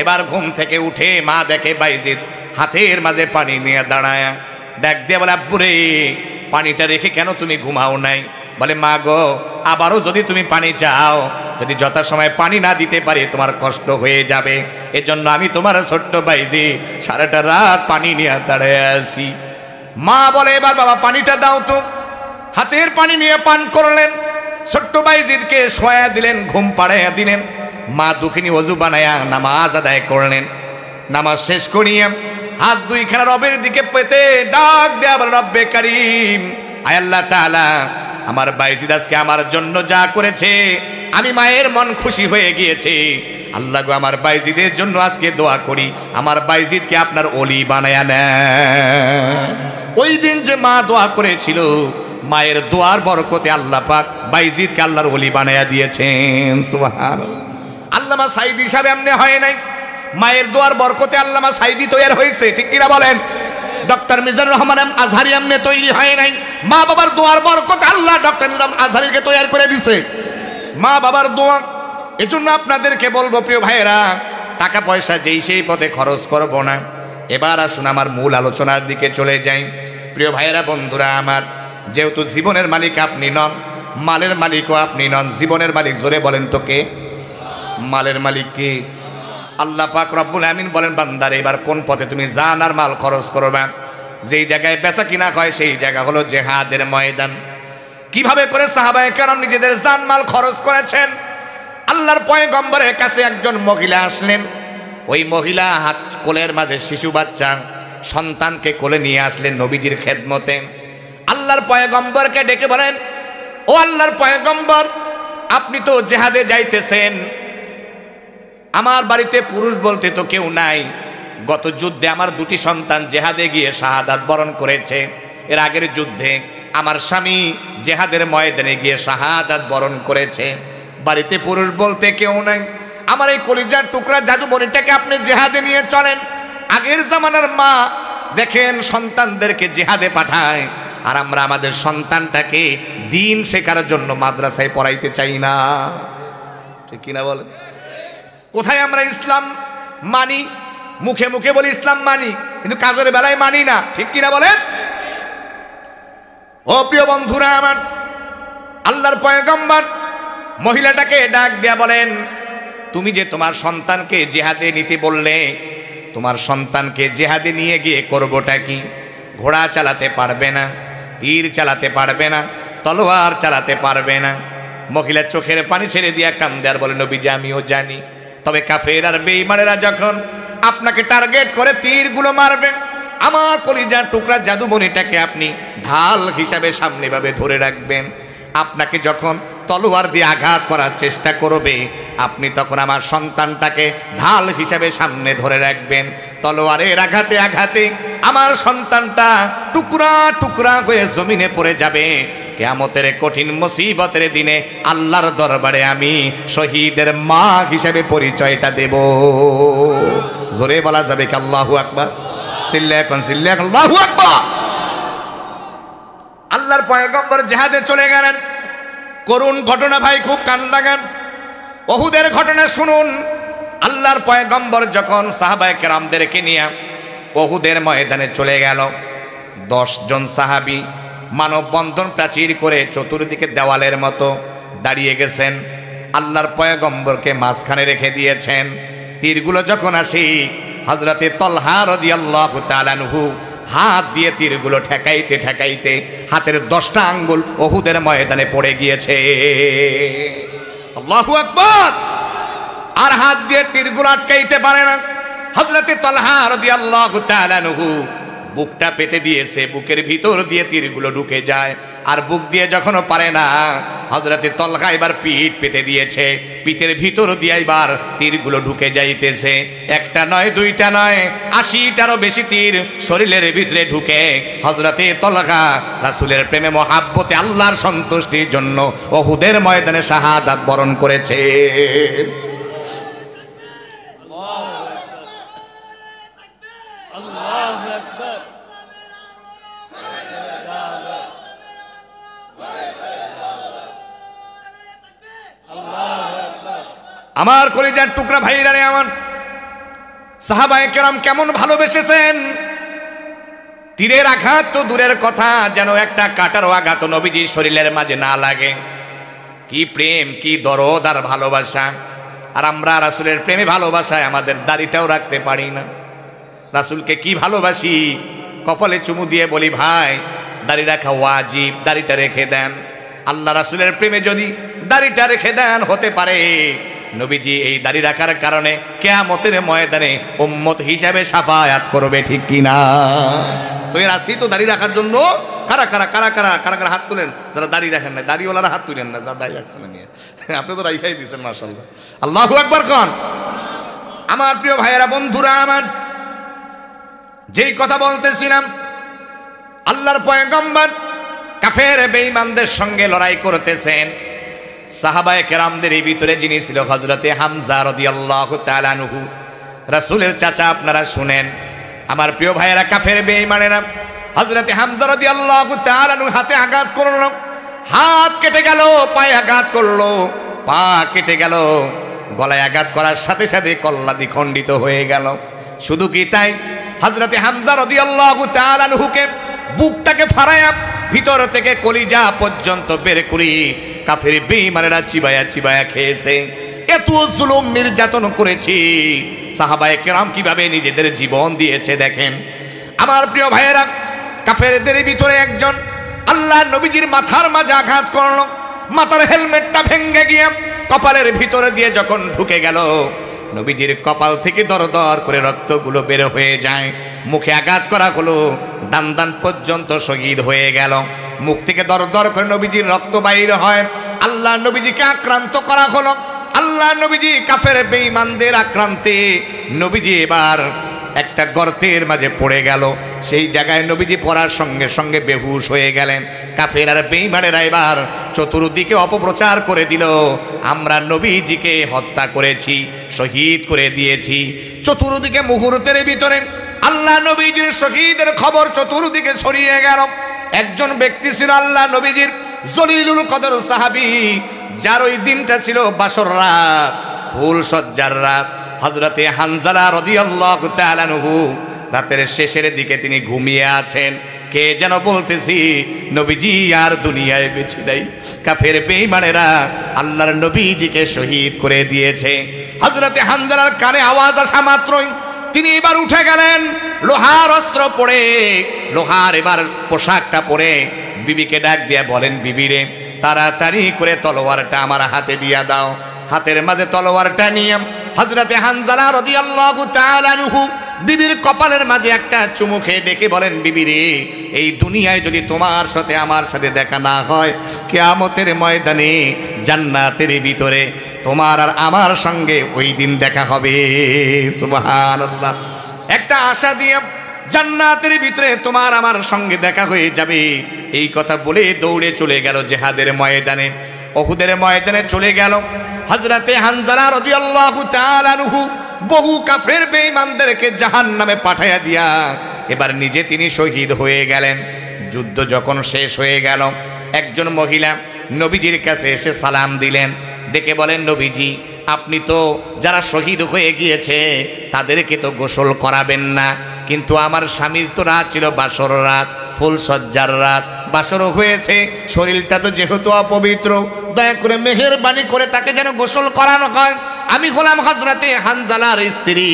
এবার ঘুম থেকে উঠে মা দেখে বাইজিদ হাতের মাঝে পানি নিয়ে দাঁড়ায়, ডাক দিয়ে বলে, আব্বুরে পানিটা রেখে কেন তুমি ঘুমাও নাই? বলে, মা গো, আবারও যদি তুমি পানি চাও, যদি যথাসময়ে পানি না দিতে পারি তোমার কষ্ট হয়ে যাবে, এজন্য আমি তোমার ছোট্ট বাইজিদ সারাটা রাত পানি নিয়ে দাঁড়ায় আছি। মা বলে, এবার বাবা পানিটা দাও তো। হাতের পানি নিয়ে পান করলেন, ছোট্ট বাইজিদকে শোয়া দিলেন, ঘুম পাড়াইয়া দিলেন। মা দুঃখিনী ওযু বানায়া নামাজ আদায় করলেন। নামাজ শেষ করিয়া হাত দুইখানা রবের দিকে পেতে ডাক দেয়া বলেন, রব্বে কারীম, আয় আল্লাহ তাআলা, আমার বাইজিদ আজকে আমার জন্য যা করেছে আমি মায়ের মন খুশি হয়ে গিয়েছে। আল্লাহ গো, আমার বাইজিদের জন্য আজকে দোয়া করি, আমার বাইজিদকে আপনার ওলি বানায়া নেন। ওই দিন যে মা দোয়া করেছিল মায়ের দোয়ার বরকতে আল্লাহ পাক বাইজিদকে আল্লাহর ওলি বানায়া দিয়েছেন। সুবহানাল্লাহ। আল্লামা সাইদি সাহেব এমনি হয় নাই, মায়ের দোয়ার বরকতে আল্লামা সাইদি তৈরি হয়েছে, ঠিক কিনা বলেন? ডক্টর মিজানুর রহমান আজহারি এমনি তৈরি হয় নাই, মা বাবার দোয়ার বরকতে আল্লাহ ডক্টর মিজানুর রহমান আজহারিকে তৈরি করে দিছে, মা বাবার দোয়া। এজন্য আপনাদেরকে বলবো প্রিয় ভাইয়েরা, টাকা পয়সা যেই সেই পথে খরচ করব না। এবার আসুন আমার মূল আলোচনার দিকে চলে যাই। প্রিয় ভাইয়েরা, বন্ধুরা আমার, যেহেতু জীবনের মালিক আপনি নন, মালের মালিকও আপনি নন, জীবনের মালিক জোরে বলেন তো কে? মালের মালিক কি? আল্লাহ পাক রব্বুল আমিন বলেন, বান্দারে এবার কোন পথে তুমি জান আর মাল খরচ করবে? যেই জায়গায় বেচা কিনা হয় সেই জায়গা হলো জিহাদের ময়দান। কিভাবে করে সাহাবায়ে কেরাম নিজেদের জান মাল খরচ করেছেন? আল্লাহর পয়গম্বরের কাছে একজন মহিলা আসলেন। ওই মহিলা হাত কোলের মাঝে শিশু বাচ্চা সন্তানকে কোলে নিয়ে আসলেন নবীজির খেদমতে। আল্লাহর পয়গম্বরকে ডেকে বলেন, ও আল্লাহর পয়গম্বর, আপনি তো জিহাদে যাইতেছেন, আমার বাড়িতে পুরুষ বলতে তো কেউ নাই। গত যুদ্ধে আমার দুটি সন্তান জিহাদে গিয়ে শাহাদাত বরণ করেছে। এর আগের যুদ্ধে আমার স্বামী জিহাদের ময়দানে গিয়ে শাহাদাত বরণ করেছে। বাড়িতে পুরুষ বলতে কেউ নাই। আমার এই কলিজার টুকরা জাদুমণিটাকে আপনি জিহাদে নিয়ে চলেন। আগের জামানার মা দেখেন সন্তানদেরকে জিহাদে পাঠায়, আর আমরা আমাদের সন্তানটাকে দিন শেখার জন্য মাদ্রাসায় পড়াইতে চাই না, ঠিক কিনা বলেন? কোথায় আমরা ইসলাম মানি? মুখে মুখে বলি ইসলাম মানি, কিন্তু কাজের বেলায় মানি না, ঠিক কিনা বলেন? ও প্রিয় বন্ধুরা আমার, আল্লাহর পয়গম্বর মহিলাটাকে ডাক দিয়া বলেন, তুমি যে তোমার সন্তানকে জিহাদে নিতে বললে, তোমার সন্তানকে জিহাদে নিয়ে গিয়ে করবোটা কি? ঘোড়া চালাতে পারবে না, তীর চালাতে পারবে না, তলোয়ার চালাতে পারবে না। মহিলা চোখের পানি ছেড়ে দিয়া কান্দে আর বলে, নবীজি আমিও জানি, তবে কাফের আর বেঈমানেরা যখন আপনাকে টার্গেট করে তীরগুলো মারবে, আমার কলিজার টুকরা জাদুমণিটাকে আপনি ঢাল হিসাবে সামনে ভাবে ধরে রাখবেন। আপনাকে যখন তলোয়ার দিয়ে আঘাত করার চেষ্টা করবে, আপনি তখন আমার সন্তানটাকে ঢাল হিসাবে সামনে ধরে রাখবেন। তলোয়ারের আঘাতে আঘাতে আমার সন্তানটা টুকরা টুকরা হয়ে জমিনে পড়ে যাবে। কিয়ামতের কঠিন মুসিবতের দিনে আল্লাহর দরবারে আমি শহীদের মা হিসেবে পরিচয়টা দেব। জোরে বলা যাবে কি আল্লাহু আকবার? সিল্লা এখন সিল্লা, আল্লাহু আকবার। আল্লাহর পয়গম্বর জিহাদে চলে গেলেন। করুণ ঘটনা ভাই, খুব কান্না গান। উহুদের ঘটনা শুনুন। আল্লাহর পয়গম্বর যখন সাহাবায়ে কেরামদেরকে নিয়ে উহুদের ময়দানে চলে গেল, 10 জন সাহাবী মানববন্ধন প্রাচীর করে চতুর্দিকে দেওয়ালের মতো দাঁড়িয়ে গেছেন। আল্লাহর পয়গম্বরকে মাঝখানে রেখে দিয়েছেন। তীরগুলো যখন আসি, হযরতে তলহা রাদিয়াল্লাহু তাআলা আনহু হাত দিয়ে তীরগুলো ঠেকাইতে ঠেকাইতে হাতের 10টা আঙ্গুল উহুদের ময়দানে পড়ে গিয়েছে। আল্লাহু আকবার। আর হাত দিয়ে তীরগুলো আটকাইতে পারে না। হযরতে তলহা রাদিয়াল্লাহু তাআলা আনহু বুকটা পেতে দিয়েছে, বুকের ভিতর দিয়ে তীরগুলো ঢুকে যায়। আর বুক দিয়ে যখনও পারে না, হযরতে তলহা এবার পিঠ পেতে দিয়েছে, পিঠের ভিতর দিয়ে এবার তীরগুলো ঢুকে যাইতেছে। একটা নয়, দুইটা নয়, 80টারও বেশি তীর শরীরের ভিতরে ঢুকে হযরতে তলহা রাসূলের প্রেমে মহাব্বতে আল্লাহর সন্তুষ্টির জন্য উহুদের ময়দানে শাহাদাত বরণ করেছে। আমার কলিজার টুকরা ভাইরা রে আমার, সাহাবায়ে কেরাম কেমন ভালোবেসেছেন। তীরের আঘাত তো দূরের কথা, যেন একটা কাঁটারও আঘাত নবীজির শরীরের মাঝে না লাগে। কি প্রেম, কি দরদ আর ভালোবাসা। আর আমরা রাসূলের প্রেমে ভালোবাসায় আমাদের দাড়িটাও রাখতে পারি না। রাসূলকে কি ভালোবাসি, কপালে চুমু দিয়ে বলি ভাই দাড়ি রাখা ওয়াজিব, দাড়িটা রেখে দেন। আল্লাহ রাসূলের প্রেমে যদি দাড়িটা রেখে দেন, হতে পারে নবীজি এই দাড়ি রাখার কারণে কিয়ামতের ময়দানে উম্মত হিসাবে শাফায়াত করবে, ঠিক কিনা? তো এর আসি তো দাড়ি রাখার জন্য। কারা কারা কারা কারা কারা কারা হাত তুলেন যারা দাড়ি রাখেন না? দাড়িওয়ালারা হাত তুলেন না, যারা দাড়ি রাখছেন না নিয়ে। আপনি তো রাইখাই দিচ্ছেন, মাশাআল্লাহ। আল্লাহু আকবার কোন। আমার প্রিয় ভাইয়েরা, বন্ধুরা আমার, যেই কথা বলতেছিলাম, আল্লাহর পয়গম্বর কাফের বেঈমানদের সঙ্গে লড়াই করতেছেন। সাহাবায়ে কেরামদের এই ভিতরে যিনি ছিল হযরতে হামজা রাদিয়াল্লাহু তাআলা আনহু, রাসূলের চাচা। আপনারা শুনেন আমার প্রিয় ভাইয়েরা, কাফের বেঈমানেরা হযরতে হামজা রাদিয়াল্লাহু তাআলা আনহু হাতে আঘাত করলো, হাত কেটে গেল, পায়ে আঘাত করলো, পা কেটে গেল, গলায় আঘাত করার সাথে সাথে কল্লা দ্বিখণ্ডিত হয়ে গেল। শুধু কি তাই, হযরতে হামজা রাদিয়াল্লাহু তাআলা আনহুকে বুকটাকে ফাড়ায়া ভিতর থেকে কলিজা পর্যন্ত বের করি কাফের বেঈমানেরা চিবায়া চিবায়া খেয়েছে। এত জুলুম নির্যাতন করেছি, সাহাবায়ে কেরাম কিভাবে নিজেদের জীবন দিয়েছে দেখেন। আমার প্রিয় ভাইয়েরা, কাফেরদের ভিতরে একজন আল্লাহ নবীজির মাথার মাঝে আঘাত করলো, মাথার হেলমেটটা ভেঙে গিয়ে কপালের ভিতরে দিয়ে যখন ঢুকে গেল, নবীজির কপাল থেকে দরদর করে রক্তগুলো বের হয়ে যায়। মুখে আঘাত করা হলো, দান পর্যন্ত শহীদ হয়ে গেল। মুখ থেকে দরদর করে নবীজির রক্ত বাইর হয়। আল্লাহ নবীজিকে আক্রান্ত করা হলো। আল্লাহ নবীজি কাফের বেঈমানদের আক্রান্তে নবীজি এবার একটা গর্তের মাঝে পড়ে গেল। সেই জায়গায় নবীজি পড়ার সঙ্গে সঙ্গে বেহুশ হয়ে গেলেন। কাফের আর বেঈমানেরা এবার চতুর্দিকে অপপ্রচার করে দিল, আমরা নবীজিকে হত্যা করেছি, শহীদ করে দিয়েছি। চতুর্দিকে মুহূর্তের ভিতরে আল্লাহ নবীজির শহীদের খবর চতুর্দিকে ছড়িয়ে গেল। একজন ব্যক্তি ছিল আল্লাহ নবীজির জলিলুল কদর সাহাবী, যার ওই দিনটা ছিল বাসর রাত, ফুল সজ্জার রাত। হযরতে হানজালা রাদিয়াল্লাহু তাআলা আনহু রাতের শেষের দিকে তিনি ঘুমিয়ে আছেন। কে যেন বলতেছি, নবীজি আর দুনিয়ায় বেঁচে নাই, কাফের বেঈমানেরা আল্লাহর নবীজিকে শহীদ করে দিয়েছে। হযরতে হানজালার কানে আওয়াজ আসা মাত্রই তিনি এবার উঠে গেলেন, লোহার অস্ত্র পরে, লোহার এবার পোশাকটা পরে বিবিকে ডাক দিয়া বলেন, বিবিরে তাড়াতাড়ি করে তলোয়ারটা আমার হাতে দিয়া দাও। হাতের মাঝে তলোয়ারটা নিয়ে হযরতে হানজালা রাদিয়াল্লাহু তাআলা আনহু বিবির কপালের মাঝে একটা চুমু খেয়ে ডেকে বলেন, বিবিরে এই দুনিয়ায় যদি তোমার সাথে আমার সাথে দেখা না হয়, কিয়ামতের ময়দানে জান্নাতের ভিতরে তোমার আর আমার সঙ্গে ওই দিন দেখা হবে। সুবহানাল্লাহ। একটা আশা দিয়ে জান্নাতের ভিতরে তোমার আমার সঙ্গে দেখা হয়ে যাবে, এই কথা বলে দৌড়ে চলে গেল জিহাদের ময়দানে, উহুদের ময়দানে চলে গেল। হযরতে হানজালা রাদিয়াল্লাহু তাআলা আনহু বহু কাফের বেঈমানদেরকে জাহান্নামে পাঠাইয়া দিয়া এবার নিজে তিনি শহীদ হয়ে গেলেন। যুদ্ধ যখন শেষ হয়ে গেল, একজন মহিলা নবীজির কাছে এসে সালাম দিলেন, ডেকে বলেন, নবীজি আপনি তো যারা শহীদ হয়ে গিয়েছে তাদেরকে তো গোসল করাবেন না, কিন্তু আমার স্বামীর তো রাত ছিল বাসর রাত, ফুল সজ্জার রাত, বাসরও হয়েছে, শরীরটা তো যেহেতু অপবিত্র, দয়া করে মেহেরবানি করে তাকে যেন গোসল করানো হয়। আমি হলাম হযরতে হানজালার স্ত্রী।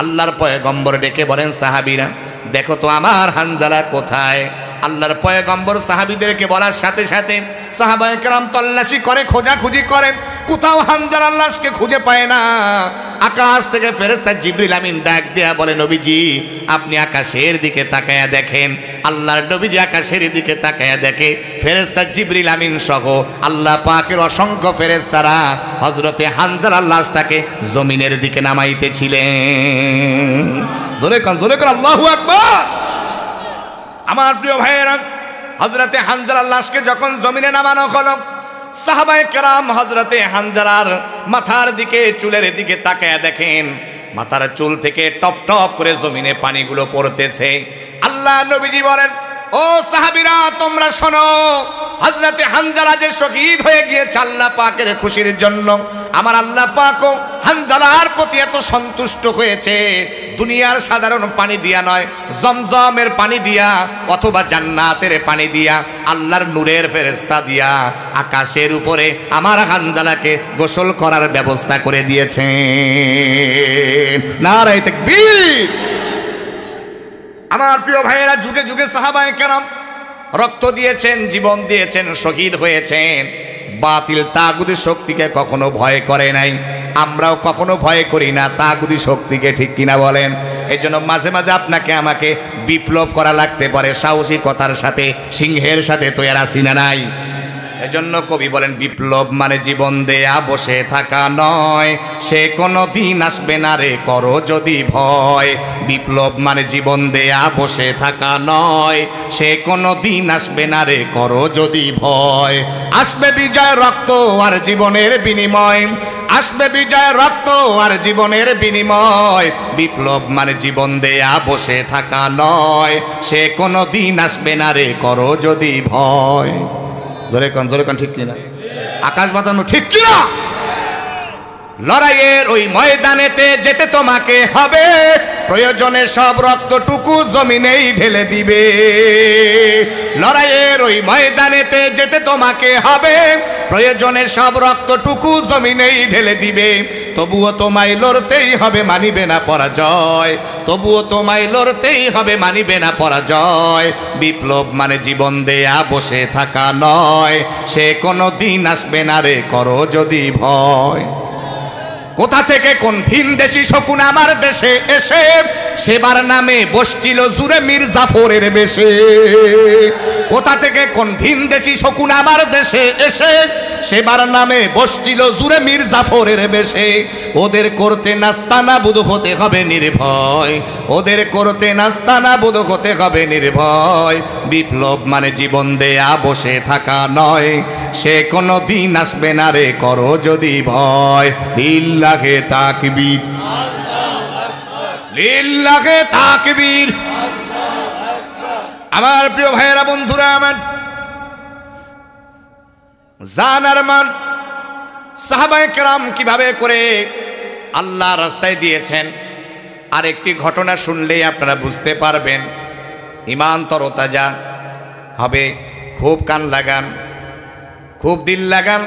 আল্লাহর পয়গম্বর ডেকে বলেন, সাহাবীরা দেখো তো আমার হানজালা কোথায়। আল্লাহর পয়গম্বর সাহাবীদেরকে বলার সাথে সাথে সাহাবায়ে কেরাম তল্লাশি করে, খোঁজাখুঁজি করেন, কোথাও হানজালার লাশকে খুঁজে পায় না। আকাশ থেকে ফেরেশতা জিবরিল আমিন ডাক দেয়া বলে, নবীজি আপনি আকাশের দিকে তাকায়া দেখেন। আল্লাহর নবীজি আকাশের দিকে তাকায়া দেখে ফেরেশতা জিবরিল আমিন সহ আল্লাহ পাকের অসংখ্য ফেরেশতারা হযরতে হানজালার লাশটাকে জমিনের দিকে নামাইতেছিলেন। জোরে কান আল্লাহু আকবার। আমার প্রিয় ভাইয়েরা, হযরতে হানজালার লাশকে যখন জমিনে নামানো হলো, সাহাবায়ে কেরাম হযরতে হানজালার মাথার দিকে, চুলের দিকে তাকায়া দেখেন মাথার চুল থেকে টপ টপ করে জমিনে পানিগুলো পড়তেছে। আল্লাহ নবীজি বলেন, ও সাহাবীরা তোমরা শোনো, হযরতে হানজালা যে শহীদ হয়ে গিয়েছে আল্লাহ পাকের খুশির জন্য, আমার আল্লাহ পাকও হানজালার প্রতি এত সন্তুষ্ট হয়েছে, দুনিয়ার সাধারণ পানি দিয়া নয়, জমজমের পানি দিয়া অথবা জান্নাতের পানি দিয়া, আল্লাহর নূরের ফেরেশতা দিয়া আকাশের উপরে আমার হানজালাকে গোসল করার ব্যবস্থা করে দিয়েছেন। নারায়ে তাকবীর। আমার প্রিয় ভাইয়েরা, যুগে যুগে সাহাবায়ে কেরাম রক্ত দিয়েছেন, জীবন দিয়েছেন, শহীদ হয়েছেন, বাতিল তাগুতি শক্তিকে কখনো ভয় করে নাই। আমরাও কখনো ভয় করি না তাগুতি শক্তিকে, ঠিক কিনা বলেন? এই জন্য মাঝে মাঝে আপনাকে আমাকে বিপ্লব করা লাগতে পারে, সাহসিকতার সাথে, সিংহের সাথে, তো এরা সিনা নাই। এজন্য কবি বলেন বিপ্লব মানে জীবন দেয়া বসে থাকা নয়, সে কোনো দিন আসবে না রে করো যদি ভয়। বিপ্লব মানে জীবন দেয়া বসে থাকা নয়, সে কোনো দিন আসবে না রে করো যদি ভয়। আসবে বিজয় রক্ত আর জীবনের বিনিময়, আসবে বিজয় রক্ত আর জীবনের বিনিময়। বিপ্লব মানে জীবন দেয়া বসে থাকা নয়, সে কোনো দিন আসবে না রে করো যদি ভয়। জোরে কন ঠিক কিনা? আকাশ বাতানো ঠিক কিনা? লড়াইয়ের ওই ময়দানেতে যেতে তোমাকে হবে, প্রয়োজনে সব রক্তটুকু জমিনেই ঢেলে দিবে। লড়াইয়ের ওই ময়দানেতে যেতে তোমাকে হবে, প্রয়োজনে সব রক্তটুকু জমিনেই ঢেলে দিবে। তবুও তোমায় লড়তেই হবে, মানিবে না পরাজয়। তবুও তোমায় লড়তেই হবে, মানিবে না পরাজয়। বিপ্লব মানে জীবন দেয়া বসে থাকা নয়, সে কোনো দিন আসবে না রে করো যদি ভয়। কোথা থেকে কোন ভিনদেশি শকুন আমার দেশে এসে সেবার নামে বসছিল জুড়ে মীর জাফরের বেশে। কোথা থেকে কোন ভিনদেশি শকুন আমার দেশে এসে সেবার নামে বসছিল জুড়ে মীর জাফরের বেশে। ওদের করতে নাস্তানাবুদ হতে হবে নির্ভয়, ওদের করতে নাস্তানাবুদ হতে হবে নির্ভয়। বিপ্লব মানে জীবন দেয়া বসে থাকা নয়, সে কোনো দিন আসবে না রে করো যদি ভয়। লিল্লাহে তাকবীর, লিল্লাহে তাকবীর। আমার প্রিয় ভাইয়েরা, বন্ধুরা আমার, জান আর মান সাহাবায়ে কেরাম কিভাবে করে আল্লাহ রাস্তায় দিয়েছেন, আর একটি ঘটনা শুনলেই আপনারা বুঝতে পারবেন ঈমান তরতাজা হবে। খুব কান লাগান, খুব দিল লাগান,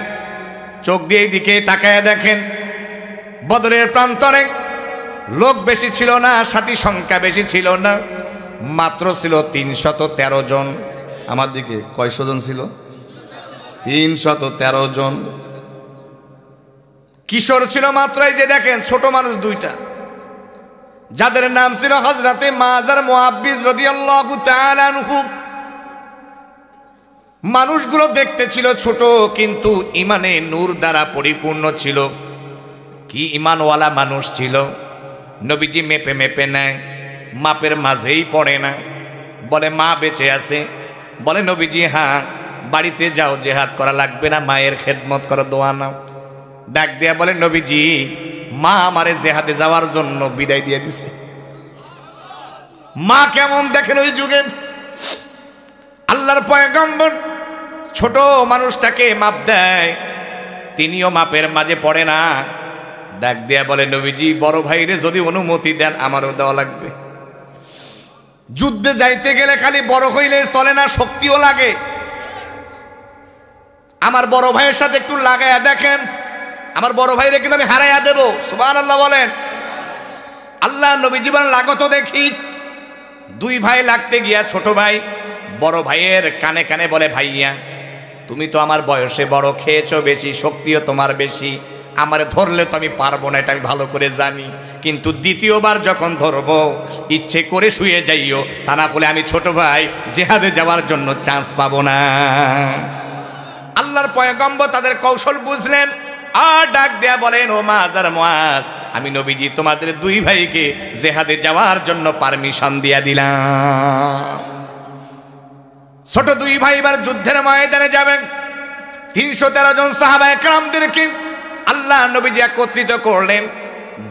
চোখ দিয়ে দিকে তাকায় দেখেন। বদরের প্রান্তরে লোক বেশি ছিল না, সাথী সংখ্যা বেশি ছিল না, মাত্র ছিল 313 জন। আমার দিকে কয়শো জন ছিল? 313 জন। কিশোর ছিল মাত্র, এই যে দেখেন ছোট মানুষ দুইটা, যাদের নাম ছিল হযরতে মাআজ আর মুআব্বিজ রাদিয়াল্লাহু তাআলা আনহু। মানুষগুলো দেখতে ছিল ছোট, কিন্তু ইমানে নূর দ্বারা পরিপূর্ণ ছিল। কি ইমানওয়ালা মানুষ ছিল! নবীজি মেপে মেপে নেয়, মাপের মাঝেই পড়ে না। বলে মা বেঁচে আছে? বলে নবীজি হ্যাঁ। বাড়িতে যাও, জেহাদ করা লাগবে না, মায়ের খেদমত করো, দোয়া নাও। ডাক দেয়া বলে নবীজি মা আমারে জেহাদে যাওয়ার জন্য বিদায় দিয়ে দিছে। মা কেমন দেখেন ওই যুগে! আল্লাহর পয়গম্বর ছোট মানুষটাকে মাপ দেয়, তিনিও মাপের মাঝে পড়ে না। ডাক দেয়া বলে নবীজি বড় ভাইরে যদি অনুমতি দেন আমারও দেওয়া লাগবে। যুদ্ধে যাইতে গেলে খালি বড় হইলে চলে না, শক্তিও লাগে। আমার বড় ভাইয়ের সাথে একটু লাগাইয়া দেখেন, আমার বড় ভাইরে কিন্তু আমি হারাইয়া দেব। সুবহানাল্লাহ বলেন। আল্লাহ নবীজি বলেন লাগো তো দেখি। দুই ভাই লাগতে গিয়া ছোট ভাই বড় ভাইয়ের কানে কানে বলে ভাইয়া তুমি তো আমার বয়সে বড়, খেয়েছো বেশি, শক্তিও তোমার বেশি, আমারে ধরলে তো আমি পারবো না, এটা আমি ভালো করে জানি। কিন্তু দ্বিতীয়বার যখন ধরবো ইচ্ছে করে শুয়ে যাইও, তা না হলে আমি ছোট ভাই জেহাদে যাওয়ার জন্য চান্স পাবো না। আল্লাহর পয়গম্বর তাদের কৌশল বুঝলেন, আর ডাক দেয়া বলেন ও মাআজ আর মুআজ, আমি নবীজি তোমাদের দুই ভাইকে জেহাদে যাওয়ার জন্য পারমিশন দিয়া দিলাম। ছোট দুই ভাই এবার যুদ্ধের ময়দানে যাবেন। 313 জন সাহাবায়ে কেরামদেরকে আল্লাহ নবীজি একত্রিত করলেন।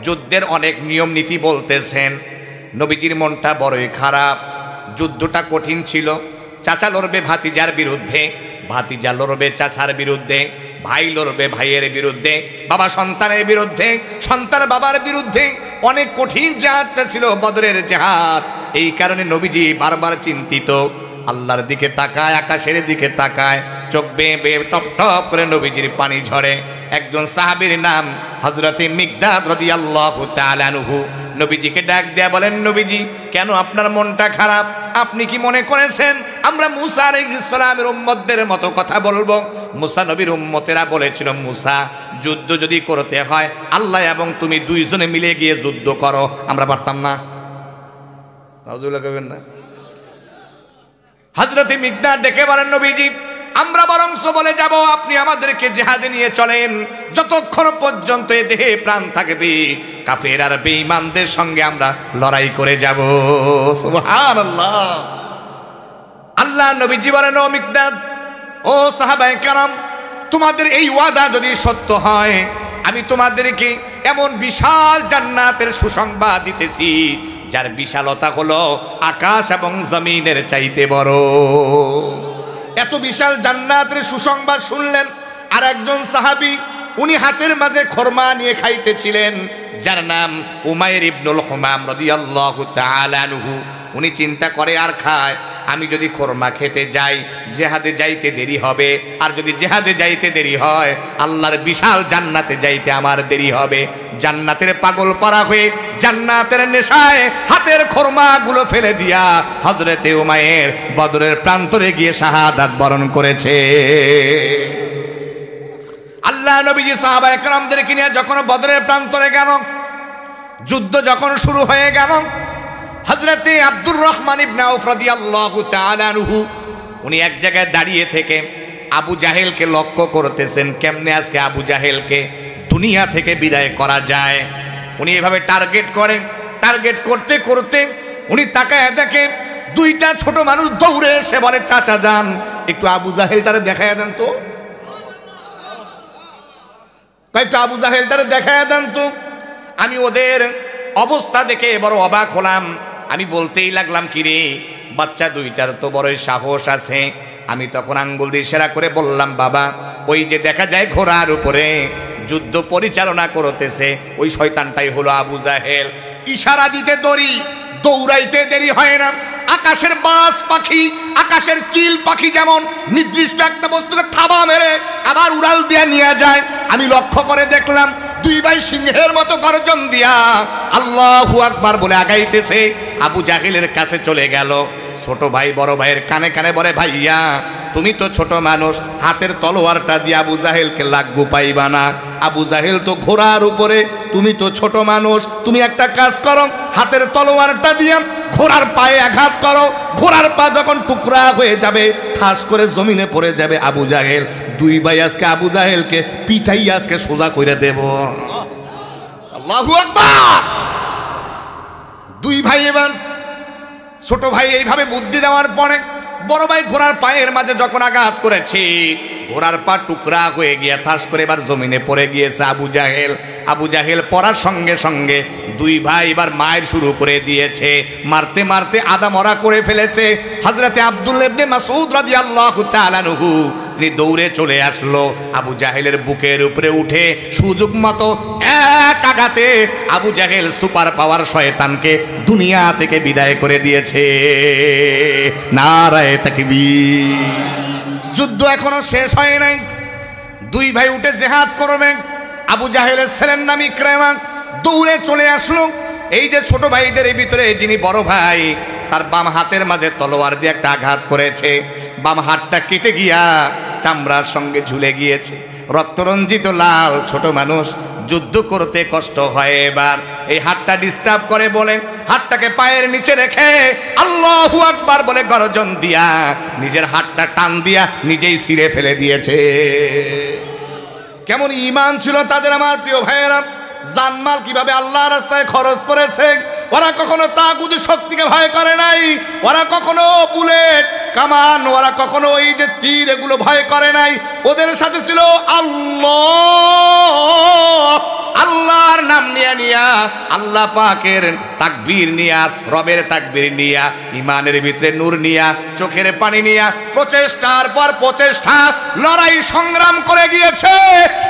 যুদ্ধের অনেক নিয়ম নীতি বলতেছেন। নবীজির মনটা বড়ই খারাপ, যুদ্ধটা কঠিন ছিল। চাচা লড়বে ভাতিজার বিরুদ্ধে, ভাতিজা লড়বে চাচার বিরুদ্ধে, ভাই লড়বে ভাইয়ের বিরুদ্ধে, বাবা সন্তানের বিরুদ্ধে, সন্তান বাবার বিরুদ্ধে। অনেক কঠিন জেহাদটা ছিল বদরের জেহাদ। এই কারণে নবীজি বারবার চিন্তিত। আল্লাহর দিকে তাকায়, আকাশের দিকে তাকায়, চোখ বেয়ে বেয়ে টপ টপ করে নবীজির পানি ঝরে। একজন সাহাবীর নাম হযরতে মিকদাদ রাদিয়াল্লাহু তাআলা আনহু নবীজিকে ডাক দেয়া বলেন নবীজি কেন আপনার মনটা খারাপ? আপনি কি মনে করেছেন আমরা মুসা আলাইহিস সালামের উম্মতদের মতো কথা বলবো? মুসা নবীর উম্মতেরা বলেছিল মুসা যুদ্ধ যদি করতে হয় আল্লাহ এবং তুমি দুইজনে মিলে গিয়ে যুদ্ধ করো, আমরা পারতাম না। নাউজুবিল্লাহ কইবেন না। হযরতে মিকদাদ ডেকে বলেন নবীজি আমরা বরংস বলে যাব আপনি আমাদেরকে জিহাদে নিয়ে চলেন, যতক্ষণ পর্যন্ত এ দেহে প্রাণ থাকবে কাফের আর বেঈমানদের সঙ্গে আমরা লড়াই করে যাব। সুবহানাল্লাহ। আল্লাহ নবীজি বলেন, ও মিকদাদ, ও সাহাবায়ে কেরাম, তোমাদের এই ওয়াদা যদি সত্য হয় আমি তোমাদেরকে এমন বিশাল জান্নাতের সুসংবাদ দিতেছি যার বিশালতা হলো আকাশ এবং জমিনের চাইতে বড়। এত বিশাল জান্নাতের সুসংবাদ শুনলেন। আর একজন সাহাবী, উনি হাতের মাঝে খরমা নিয়ে খাইতেছিলেন, যার নাম উমাইর ইবনুল হুমাম রাদিয়াল্লাহু তাআলা আনহু। উনি চিন্তা করে আর খায়, আমি যদি খরমা খেতে যাই জিহাদে যাইতে দেরি হবে, আর যদি জিহাদে যাইতে দেরি হয় আল্লাহর বিশাল জান্নাতে যাইতে আমার দেরি হবে। জান্নাতের পাগল পারা হয়ে জান্নাতের নেশায় হাতের খরমাগুলো ফেলে দিয়া হযরতে উমাইর বদরের প্রান্তরে গিয়ে শাহাদাত বরণ করেছে। আল্লাহ নবীজি সাহাবায়ে কেরামদেরকে নিয়ে যখন বদরের প্রান্তরে গেল, যুদ্ধ যখন শুরু হয়ে গেল, হযরতে আব্দুর রহমান ইবনে আউফ রাদিয়াল্লাহু তাআলা আনহু উনি এক জায়গায় দাঁড়িয়ে থেকে আবু জাহেলকে লক্ষ্য করতেছেন, কেমনে আজকে আবু জাহেলকে দুনিয়া থেকে বিদায় করা যায়। উনি এভাবে টার্গেট করেন। টার্গেট করতে করতে উনি তাকায় দেখেন দুইটা ছোট মানুষ দৌড়ে এসে বলে, চাচা যান একটু আবু জাহেলটারে দেখায় দেন তো, একটু আবু জাহেলটারে দেখায় দেন তো। আমি ওদের অবস্থা দেখে বড় অবাক হলাম। আমি বলতেই লাগলাম, কিরে বাচ্চা দুইটার তো বড়ই সাহস আছে। আমি তখন আঙ্গুল দিয়ে ইশারা করে বললাম, বাবা ওই যে দেখা যায় ঘোড়ার উপরে যুদ্ধ পরিচালনা করতেছে ওই শয়তানটাই হলো আবু জাহেল। ইশারা দিতে দৌড়াইতে দেরি হয় না। আকাশের বাজ পাখি, আকাশের চিল পাখি যেমন নির্দিষ্ট একটা বস্তুকে থাবা মেরে আবার উড়াল দিয়ে নিয়ে যায়, আমি লক্ষ্য করে দেখলাম দুই ভাই সিংহের মতো গর্জন দিয়া আল্লাহু আকবার বলে আগাইতেছে। আবু জাহেলের কাছে চলে গেল। ছোট ভাই বড় ভাইয়ের কানে কানে বলে, ভাইয়া তুমি তো ছোট মানুষ, হাতের তলোয়ারটা দিয়ে আবু জাহেলকে লাগু পাইবা না। আবু জাহেল তো ঘোড়ার উপরে, তুমি তো ছোট মানুষ, তুমি একটা কাজ করো, হাতের তলোয়ারটা দিয়ে ঘোড়ার পায়ে আঘাত করো। ঘোড়ার পা যখন টুকরা হয়ে যাবে ঠাস করে জমিনে পড়ে যাবে আবু জাহেল। দুই ভাই আজকে আবু জাহেলকে পিঠাই আজকে সোজা করে দেব। আল্লাহু আকবার। দুই ভাই এবার ছোট ভাই এইভাবে বুদ্ধি দেওয়ার পরে বড় ভাই ঘোড়ার পায়ের মাঝে যখন আঘাত করেছে, ঘোড়ার পা টুকরা হয়ে গিয়ে ঠাস করে এবার জমিনে পড়ে গিয়েছে আবু জাহেল। আবু জাহেল পড়ার সঙ্গে সঙ্গে দুই ভাই এবার মায়ের শুরু করে দিয়েছে, মারতে মারতে আদা মরা করে ফেলেছে। হযরতে আব্দুল্লাহ ইবনে মাসউদ রাদিয়াল্লাহু তাআলা আনহু তিনি দৌড়ে চলে আসলো, আবু জাহেলের বুকের উপরে উঠে সুযোগ মতো এক আঘাতে আবু জাহেল সুপার পাওয়ার শয়তানকে দুনিয়া থেকে বিদায় করে দিয়েছে। নারায়ে তাকবীর। যুদ্ধ এখনো শেষ হয় নাই। দুই ভাই উঠে জিহাদ করবে। আবু জাহেলের ছেলের নাম ইকরামা দৌড়ে চলে আসলো। এই যে ছোট ভাইদের ভিতরে যিনি বড় ভাই, তার বাম হাতের মাঝে তলোয়ার দিয়ে একটা আঘাত করেছে। বাম হাতটা কেটে গিয়া চামড়ার সঙ্গে ঝুলে গিয়েছে, রক্তরঞ্জিত লাল। ছোট মানুষ, যুদ্ধ করতে কষ্ট হয়। এবার এই হাতটা ডিস্টার্ব করে বলে হাতটাকে পায়ের নিচে রেখে আল্লাহু আকবার বলে গর্জন দিয়া নিজের হাতটা টান দিয়া নিজেই ছিঁড়ে ফেলে দিয়েছে। কেমন ঈমান ছিল তাদের আমার প্রিয় ভাইয়েরা। জানমাল কিভাবে আল্লাহর রাস্তায় খরচ করেছে। ওরা কখনো তাগুতি শক্তিকে ভয় করে নাই, ওরা কখনো বুলেট কামান, ওরা কখনো এই যে তীর এগুলো ভয় করে নাই। ওদের সাথে ছিল আল্লাহ, আল্লাহর নাম নিয়া নিয়া, আল্লাহ পাকের তাকবীর নিয়া, রবের তাকবীর নিয়া, ইমানের ভিতরে নূর নিয়া, চোখের পানি নিয়া, প্রচেষ্টার পর প্রচেষ্টা লড়াই সংগ্রাম করে গিয়েছে।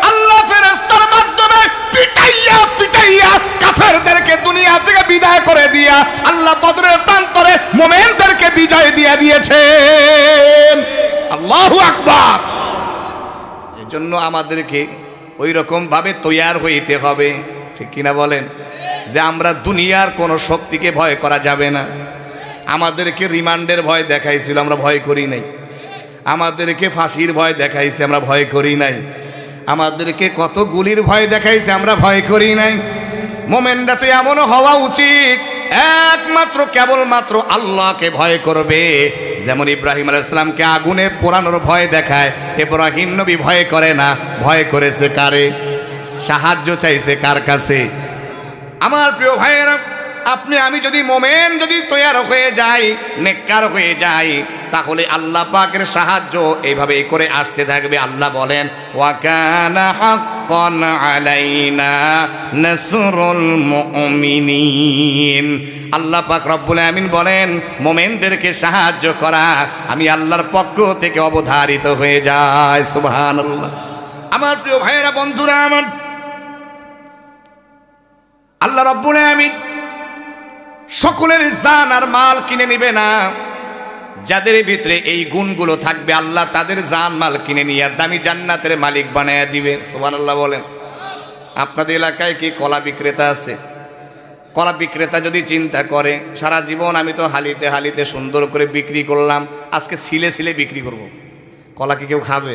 আল্লাহ ফেরেশতার মাধ্যমে পিটাইয়া পিটাইয়া কাফেরদেরকে দুনিয়া থেকে বিদায় করে দিয়া আল্লাহ বদরের প্রান্তরে মুমিনদেরকে বিজয় দিয়ে দিয়েছেন। আল্লাহু আকবার। এজন্য আমাদেরকে ওই রকম ভাবে তৈয়ার হইতে হবে, ঠিক কিনা বলেন? যে আমরা দুনিয়ার কোনো শক্তিকে ভয় করা যাবে না। আমাদেরকে রিমান্ডের ভয় দেখাইছিল, আমরা ভয় করি নাই। আমাদেরকে ফাঁসির ভয় দেখাইছে, আমরা ভয় করি নাই। আমাদেরকে কত গুলির ভয় দেখাইছে, আমরা ভয় করি নাই। মোমেনরা তো এমনও হওয়া উচিত একমাত্র কেবলমাত্র আল্লাহকে ভয় করবে। যেমন ইব্রাহিম আলাইহিস সালামকে আগুনে পোড়ানোর ভয় দেখায়, ইব্রাহিম নবী ভয় করে না, ভয় করেছে কারে? সাহায্য চাইছে কার কাছে? আমার প্রিয় ভাইয়েরা, আপনি আমি যদি মোমেন যদি তৈয়ার হয়ে যাই, নেককার হয়ে যাই, তাহলে আল্লাহ পাকের সাহায্য এইভাবে করে আসতে থাকবে। আল্লাহ বলেন ওয়া কানা হাক্কান আলাইনা নাসরুল মুমিনিন। আল্লাহ পাক রব্বুল আমিন বলেন মোমেনদেরকে সাহায্য করা আমি আল্লাহর পক্ষ থেকে অবধারিত হয়ে যায়। সুবহানাল্লাহ। আমার প্রিয় ভাইয়েরা, বন্ধুরা আমার, আল্লাহ রব্বুল আমিন সকলের জান আর মাল কিনে নিবে না। যাদের ভিতরে এই গুণগুলো থাকবে আল্লাহ তাদের জান মাল কিনে নিয়ে দামি জান্নাতের মালিক বানায়া দিবে। সুবহানাল্লাহ বলেন। আপনাদের এলাকায় কি কলা বিক্রেতা আছে? কলা বিক্রেতা যদি চিন্তা করে সারা জীবন আমি তো হালিতে হালিতে সুন্দর করে বিক্রি করলাম, আজকে ছিলে ছিলে বিক্রি করব, কলা কি কেউ খাবে?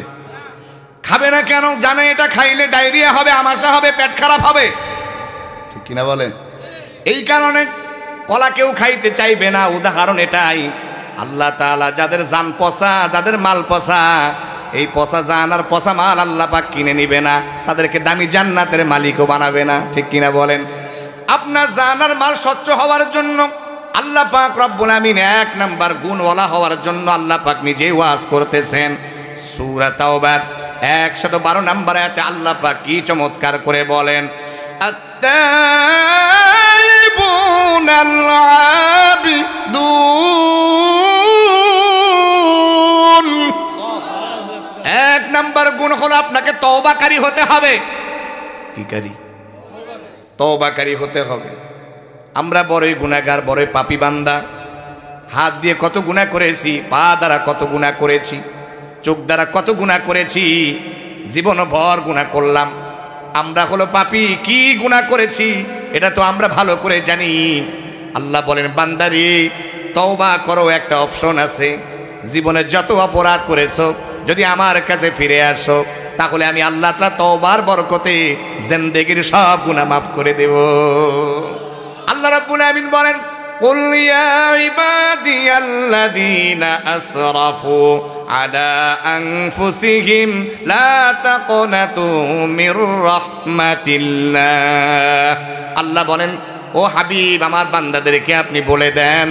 খাবে না। কেন? জানে এটা খাইলে ডায়রিয়া হবে, আমাশা হবে, পেট খারাপ হবে, ঠিক কিনা বলেন? এই কারণে কলা কেউ খাইতে চাইবে না। উদাহরণ এটাই, আল্লাহ তাআলা যাদের জান পচা, যাদের মাল পচা, এই পচা জান আর পচা মাল আল্লাহ পাক কিনে নিবে না, তাদেরকে দামি জান্নাতের মালিকও বানাবে না, ঠিক কিনা বলেন? আপনার জান আর মাল স্বচ্ছ হওয়ার জন্য আল্লাহ পাক রব্বুল আমিন এক নাম্বার গুণওয়ালা হওয়ার জন্য আল্লাহ পাক নিজেই ওয়াজ করতেছেন। সূরা তাওবার 112 নম্বর আয়াতে আল্লাহ পাক কি চমৎকার করে বলেন, আত-তাইবুনাল আবিদুন। এক নাম্বার গুণ হলো আপনাকে তওবাকারী হতে হবে। কি কারি? তওবাকারী হতে হবে। আমরা বড়ই গুনাহগার, বড়ই পাপী বান্দা। হাত দিয়ে কত গুনাহ করেছি, পা দ্বারা কত গুনাহ করেছি, চোখ দ্বারা কত গুনাহ করেছি, জীবনভর গুনাহ করলাম। আমরা হলো পাপী। কি গুনাহ করেছি এটা তো আমরা ভালো করে জানি। আল্লাহ বলেন বান্দারে তওবা করো, একটা অপশন আছে। জীবনে যত অপরাধ করেছো যদি আমার কাছে ফিরে আসো তাহলে আমি আল্লাহ তাআলা তওবার বরকতে জিন্দেগীর সব গুনাহ মাফ করে দেব। আল্লাহ রাব্বুল আমিন বলেন কুল ইয়া ইবাদিয়াল্লাযীনা আসরাফু আলা আনফুসিহিম লা তাকনাতু মির রাহমাতিল্লাহ। আল্লাহ বলেন ও হাবিব, আমার বান্দাদেরকে আপনি বলে দেন,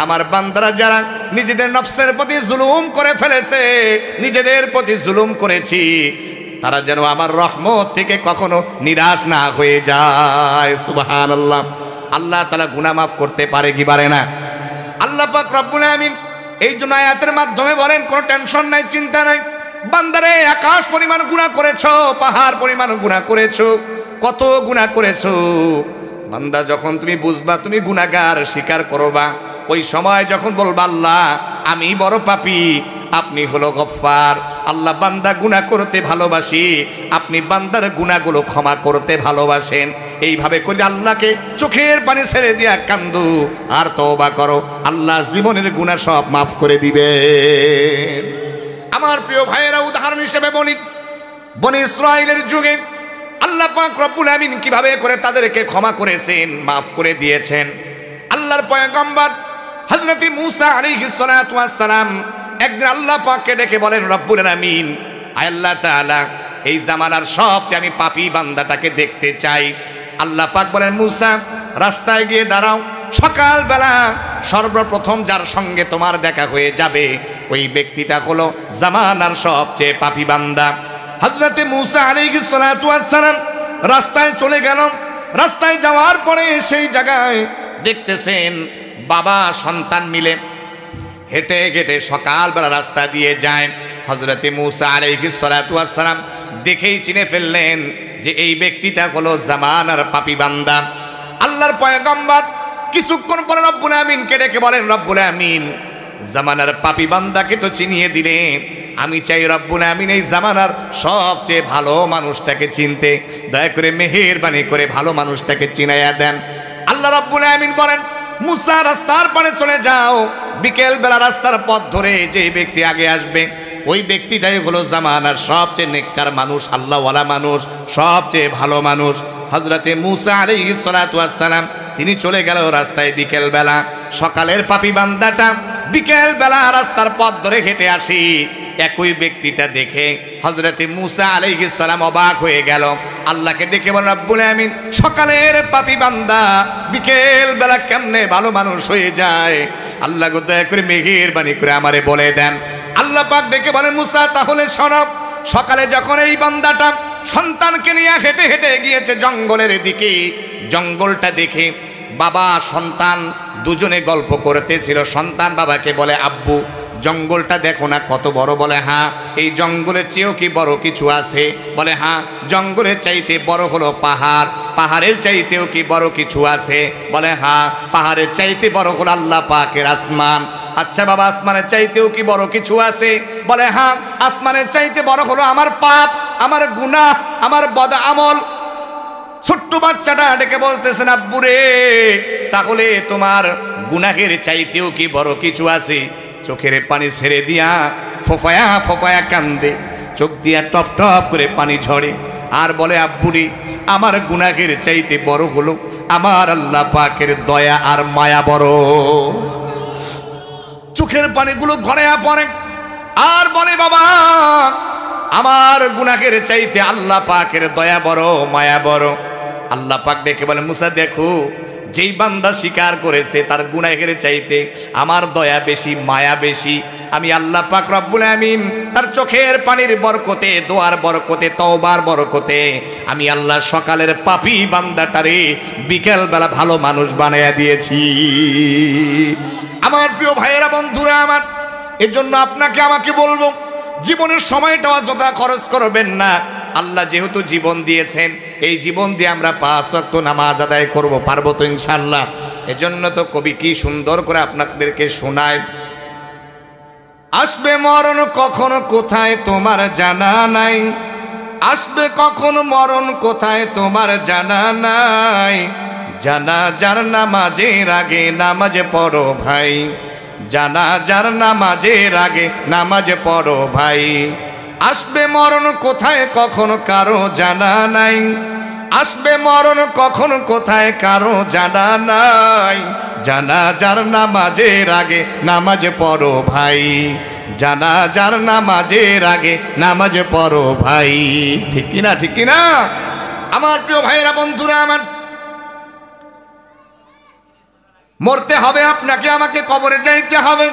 আমার বান্দারা যারা নিজেদের নফসের প্রতি জুলুম করে ফেলেছে, নিজেদের প্রতি জুলুম করেছি, তারা যেন আমার রহমত থেকে কখনো নিরাশ না হয়ে যায়। সুবহানাল্লাহ। আল্লাহ তাআলা গুনাহ মাফ করতে পারে কি পারে না? আল্লাহ পাক রব্বুল আমিন এই জন্য আয়াতের মাধ্যমে বলেন কোনো টেনশন নাই, চিন্তা নাই। বান্দারে আকাশ পরিমাণ গুনাহ করেছো, পাহাড় পরিমাণ গুনাহ করেছো, কত গুনাহ করেছো। বান্দা যখন তুমি বুঝবা তুমি গুনাহগার, স্বীকার করবা, ওই সময় যখন বলবা আল্লাহ আমি বড় পাপী, আপনি হলো গফফার। আল্লাহ বান্দা গুনাহ করতে ভালোবাসি, আপনি বান্দার গুনাহগুলো ক্ষমা করতে ভালোবাসেন। এইভাবে করে আল্লাহকে চোখের পানি ছেড়ে দিয়া কান্দু আর তওবা করো, আল্লাহ জীবনের গুনাহ সব মাফ করে দিবেন। আমার প্রিয় ভাইয়েরা, উদাহরণ হিসেবে বনি ইসরাইলের যুগে আল্লাহ পাক রব্বুল আমিন কিভাবে করে তাদেরকে ক্ষমা করেছেন, মাফ করে দিয়েছেন। আল্লাহর পয়গম্বর হযরত মূসা আলাইহিস সালাতু ওয়াস সালাম একদিন আল্লাহ পাককে ডেকে বলেন রব্বুল আমিন, আয় আল্লাহ তাআলা এই জামানার সবচেয়ে আমি পাপী বান্দাটাকে দেখতে চাই। আল্লাহ পাক বলেন মূসা রাস্তায় গিয়ে দাঁড়াও, সকালবেলা সর্বপ্রথম যার সঙ্গে তোমার দেখা হয়ে যাবে ওই ব্যক্তিটা হলো জামানার সবচেয়ে পাপী বান্দা। হযরত মূসা আলাইহিস সালাতু ওয়াস সালাম রাস্তায় চলে গেল। রাস্তায় যাওয়ার পরে সেই জায়গায় দেখতেছেন বাবা সন্তান মিলে হেঁটে হেঁটে সকালবেলা রাস্তা দিয়ে যায়। হযরত মূসা আলাইহিস সালাতু ওয়াস সালাম দেখেই চিনে ফেললেন যে এই ব্যক্তিটা হলো জামানার পাপী বান্দা। আল্লাহর পয়গম্বর কিছুক্ষণ পরে রব্বুল আমিনকে ডেকে বলেন রব্বুল আমিন জামানার পাপী বান্দাকে তো চিনিয়ে দিলেন, আমি চাই রব্বুল আমিন এই জামানার সবচেয়ে ভালো মানুষটাকে চিনতে, দয়া করে মেহেরবানি করে ভালো মানুষটাকে চিনাইয়া দেন। আল্লাহ রব্বুল আমিন বলেন মূসা রাস্তার পারে চলে যাও, বিকেল বেলা রাস্তার পথ ধরে যে ব্যক্তি আগে আসবে ওই ব্যক্তিটাই হলো জামানার সবচেয়ে নেককার মানুষ, আল্লাহওয়ালা মানুষ, সবচেয়ে ভালো মানুষ। হযরতে মূসা আলাইহিস সালাতু ওয়াস সালাম তিনি চলে গেল রাস্তায় বিকেলবেলা। সকালের পাপী বান্দাটা বিকেলবেলা রাস্তার পথ ধরে হেঁটে আসি, একই ব্যক্তিটা দেখে হযরতে মূসা আলাইহিস সালাম অবাক হয়ে গেল। আল্লাহকে ডেকে বলেন, রব্বুল আমিন, সকালের পাপী বান্দা বিকেল বেলা কেমনে ভালো মানুষ হয়ে যায়? আল্লাহ গো দয়া করে মেহেরবানি করে আমারে বলে দেন। আল্লাহ পাক ডেকে বলেন, মূসা তাহলে শোনো, সকালে যখন এই বান্দাটা সন্তানকে নিয়ে হেঁটে হেঁটে গিয়েছে জঙ্গলের দিকে, জঙ্গলটা দেখে বাবা সন্তান দুজনে গল্প করতেছিল। সন্তান বাবাকে বলে, আব্বু জঙ্গলটা দেখো না কত বড়? বলে হ্যাঁ। এই জঙ্গলের চেয়েও কি বড় কিছু আছে? বলে হ্যাঁ। জঙ্গলের চাইতে বড় হলো পাহাড়, পাহাড়ের চাইতেও কি বড় কিছু আছে? বলে হ্যাঁ। পাহাড়ের চাইতে বড় হলো আল্লাহ পাকের আসমান। আচ্ছা বাবা, আসমানের চাইতেও কি বড় কিছু আছে? বলে হ্যাঁ। আসমানের চাইতে বড় হলো আমার পাপ, আমার গুনাহ, আমার বদ আমল। ছোট্ট বাচ্চাটা ডেকে বলতেছেন, আব্বু রে, তাহলে তোমার গুনাহের চাইতেও কি বড় কিছু আছে? চোখের পানি ছেড়ে দিয়া ফোফায়া ফোফায়া কান্দে, চোখ দিয়া টপ টপ করে পানি ঝরে, আর বলে, আব্বুরি, আমার গুনাহের চাইতে বড় হলো আমার আল্লাহ পাকের দয়া আর মায়া বড়। চোখের পানিগুলো ঘরেয়া পড়ে আর বলে, বাবা, আমার গুনাহের চাইতে আল্লাহ পাকের দয়া বড়, মায়া বড়। আল্লাহ পাক ডেকে বলে, মূসা দেখো, যেই বান্দা স্বীকার করেছে তার গুনাহের চাইতে আমার দয়া বেশি, মায়া বেশি। আমি আল্লাহ পাক রব্বুল আমিন তার চোখের পানির বরকতে, দোয়ার বরকতে, তওবার বরকতে আমি আল্লাহ সকালের পাপী বান্দাটারে বিকেলবেলা ভালো মানুষ বানাইয়া দিয়েছি। আমার প্রিয় ভাইয়েরা, বন্ধুরা আমার, এজন্য আপনাকে আমাকে বলবো, জীবনের সময়টা অযথা খরচ করবেন না। আল্লাহ যেহেতু জীবন দিয়েছেন, এই জীবন দিয়ে আমরা 5 ওয়াক্ত নামাজ আদায় করব, পারবো তো ইনশাআল্লাহ? এজন্য তো কবি কি সুন্দর করে আপনাদেরকে শোনায়, আসবে মরণ কখন কোথায় তোমার জানা নাই, আসবে কখন মরণ কোথায় তোমার জানা নাই, জানাজার নামাজের আগে নামাজ পড়ো ভাই, জানাজার নামাজের আগে নামাজ পড়ো ভাই। আসবে মরণ কোথায় কখন কারো জানা নাই, আসবে মরণ কখন কোথায় কারো জানা নাই, জানাজার নামাজের আগে নামাজ পড়ো ভাই, জানাজার নামাজের আগে নামাজ পড়ো ভাই। ঠিক কিনা, ঠিক কিনা আমার প্রিয় ভাইয়েরা, বন্ধুরা আমার? মরতে হবে আপনাকে আমাকে, কবরে যাইতে হবে।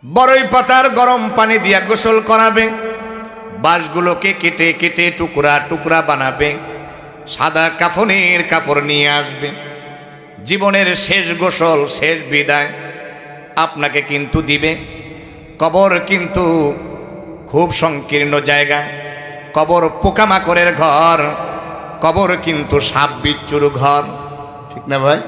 বড়ই পাতার গরম পানি দিয়া গোসল করাবে, বাঁশগুলোকে কেটে কেটে টুকরা টুকরা বানাবে, সাদা কাফনের কাপড় নিয়ে আসবে। জীবনের শেষ গোসল, শেষ বিদায় আপনাকে কিন্তু দিবে। কবর কিন্তু খুব সংকীর্ণ জায়গা, কবর পোকামাকড়ের ঘর, কবর কিন্তু সাপ বিচ্ছুর ঘর। ঠিক না ভাই?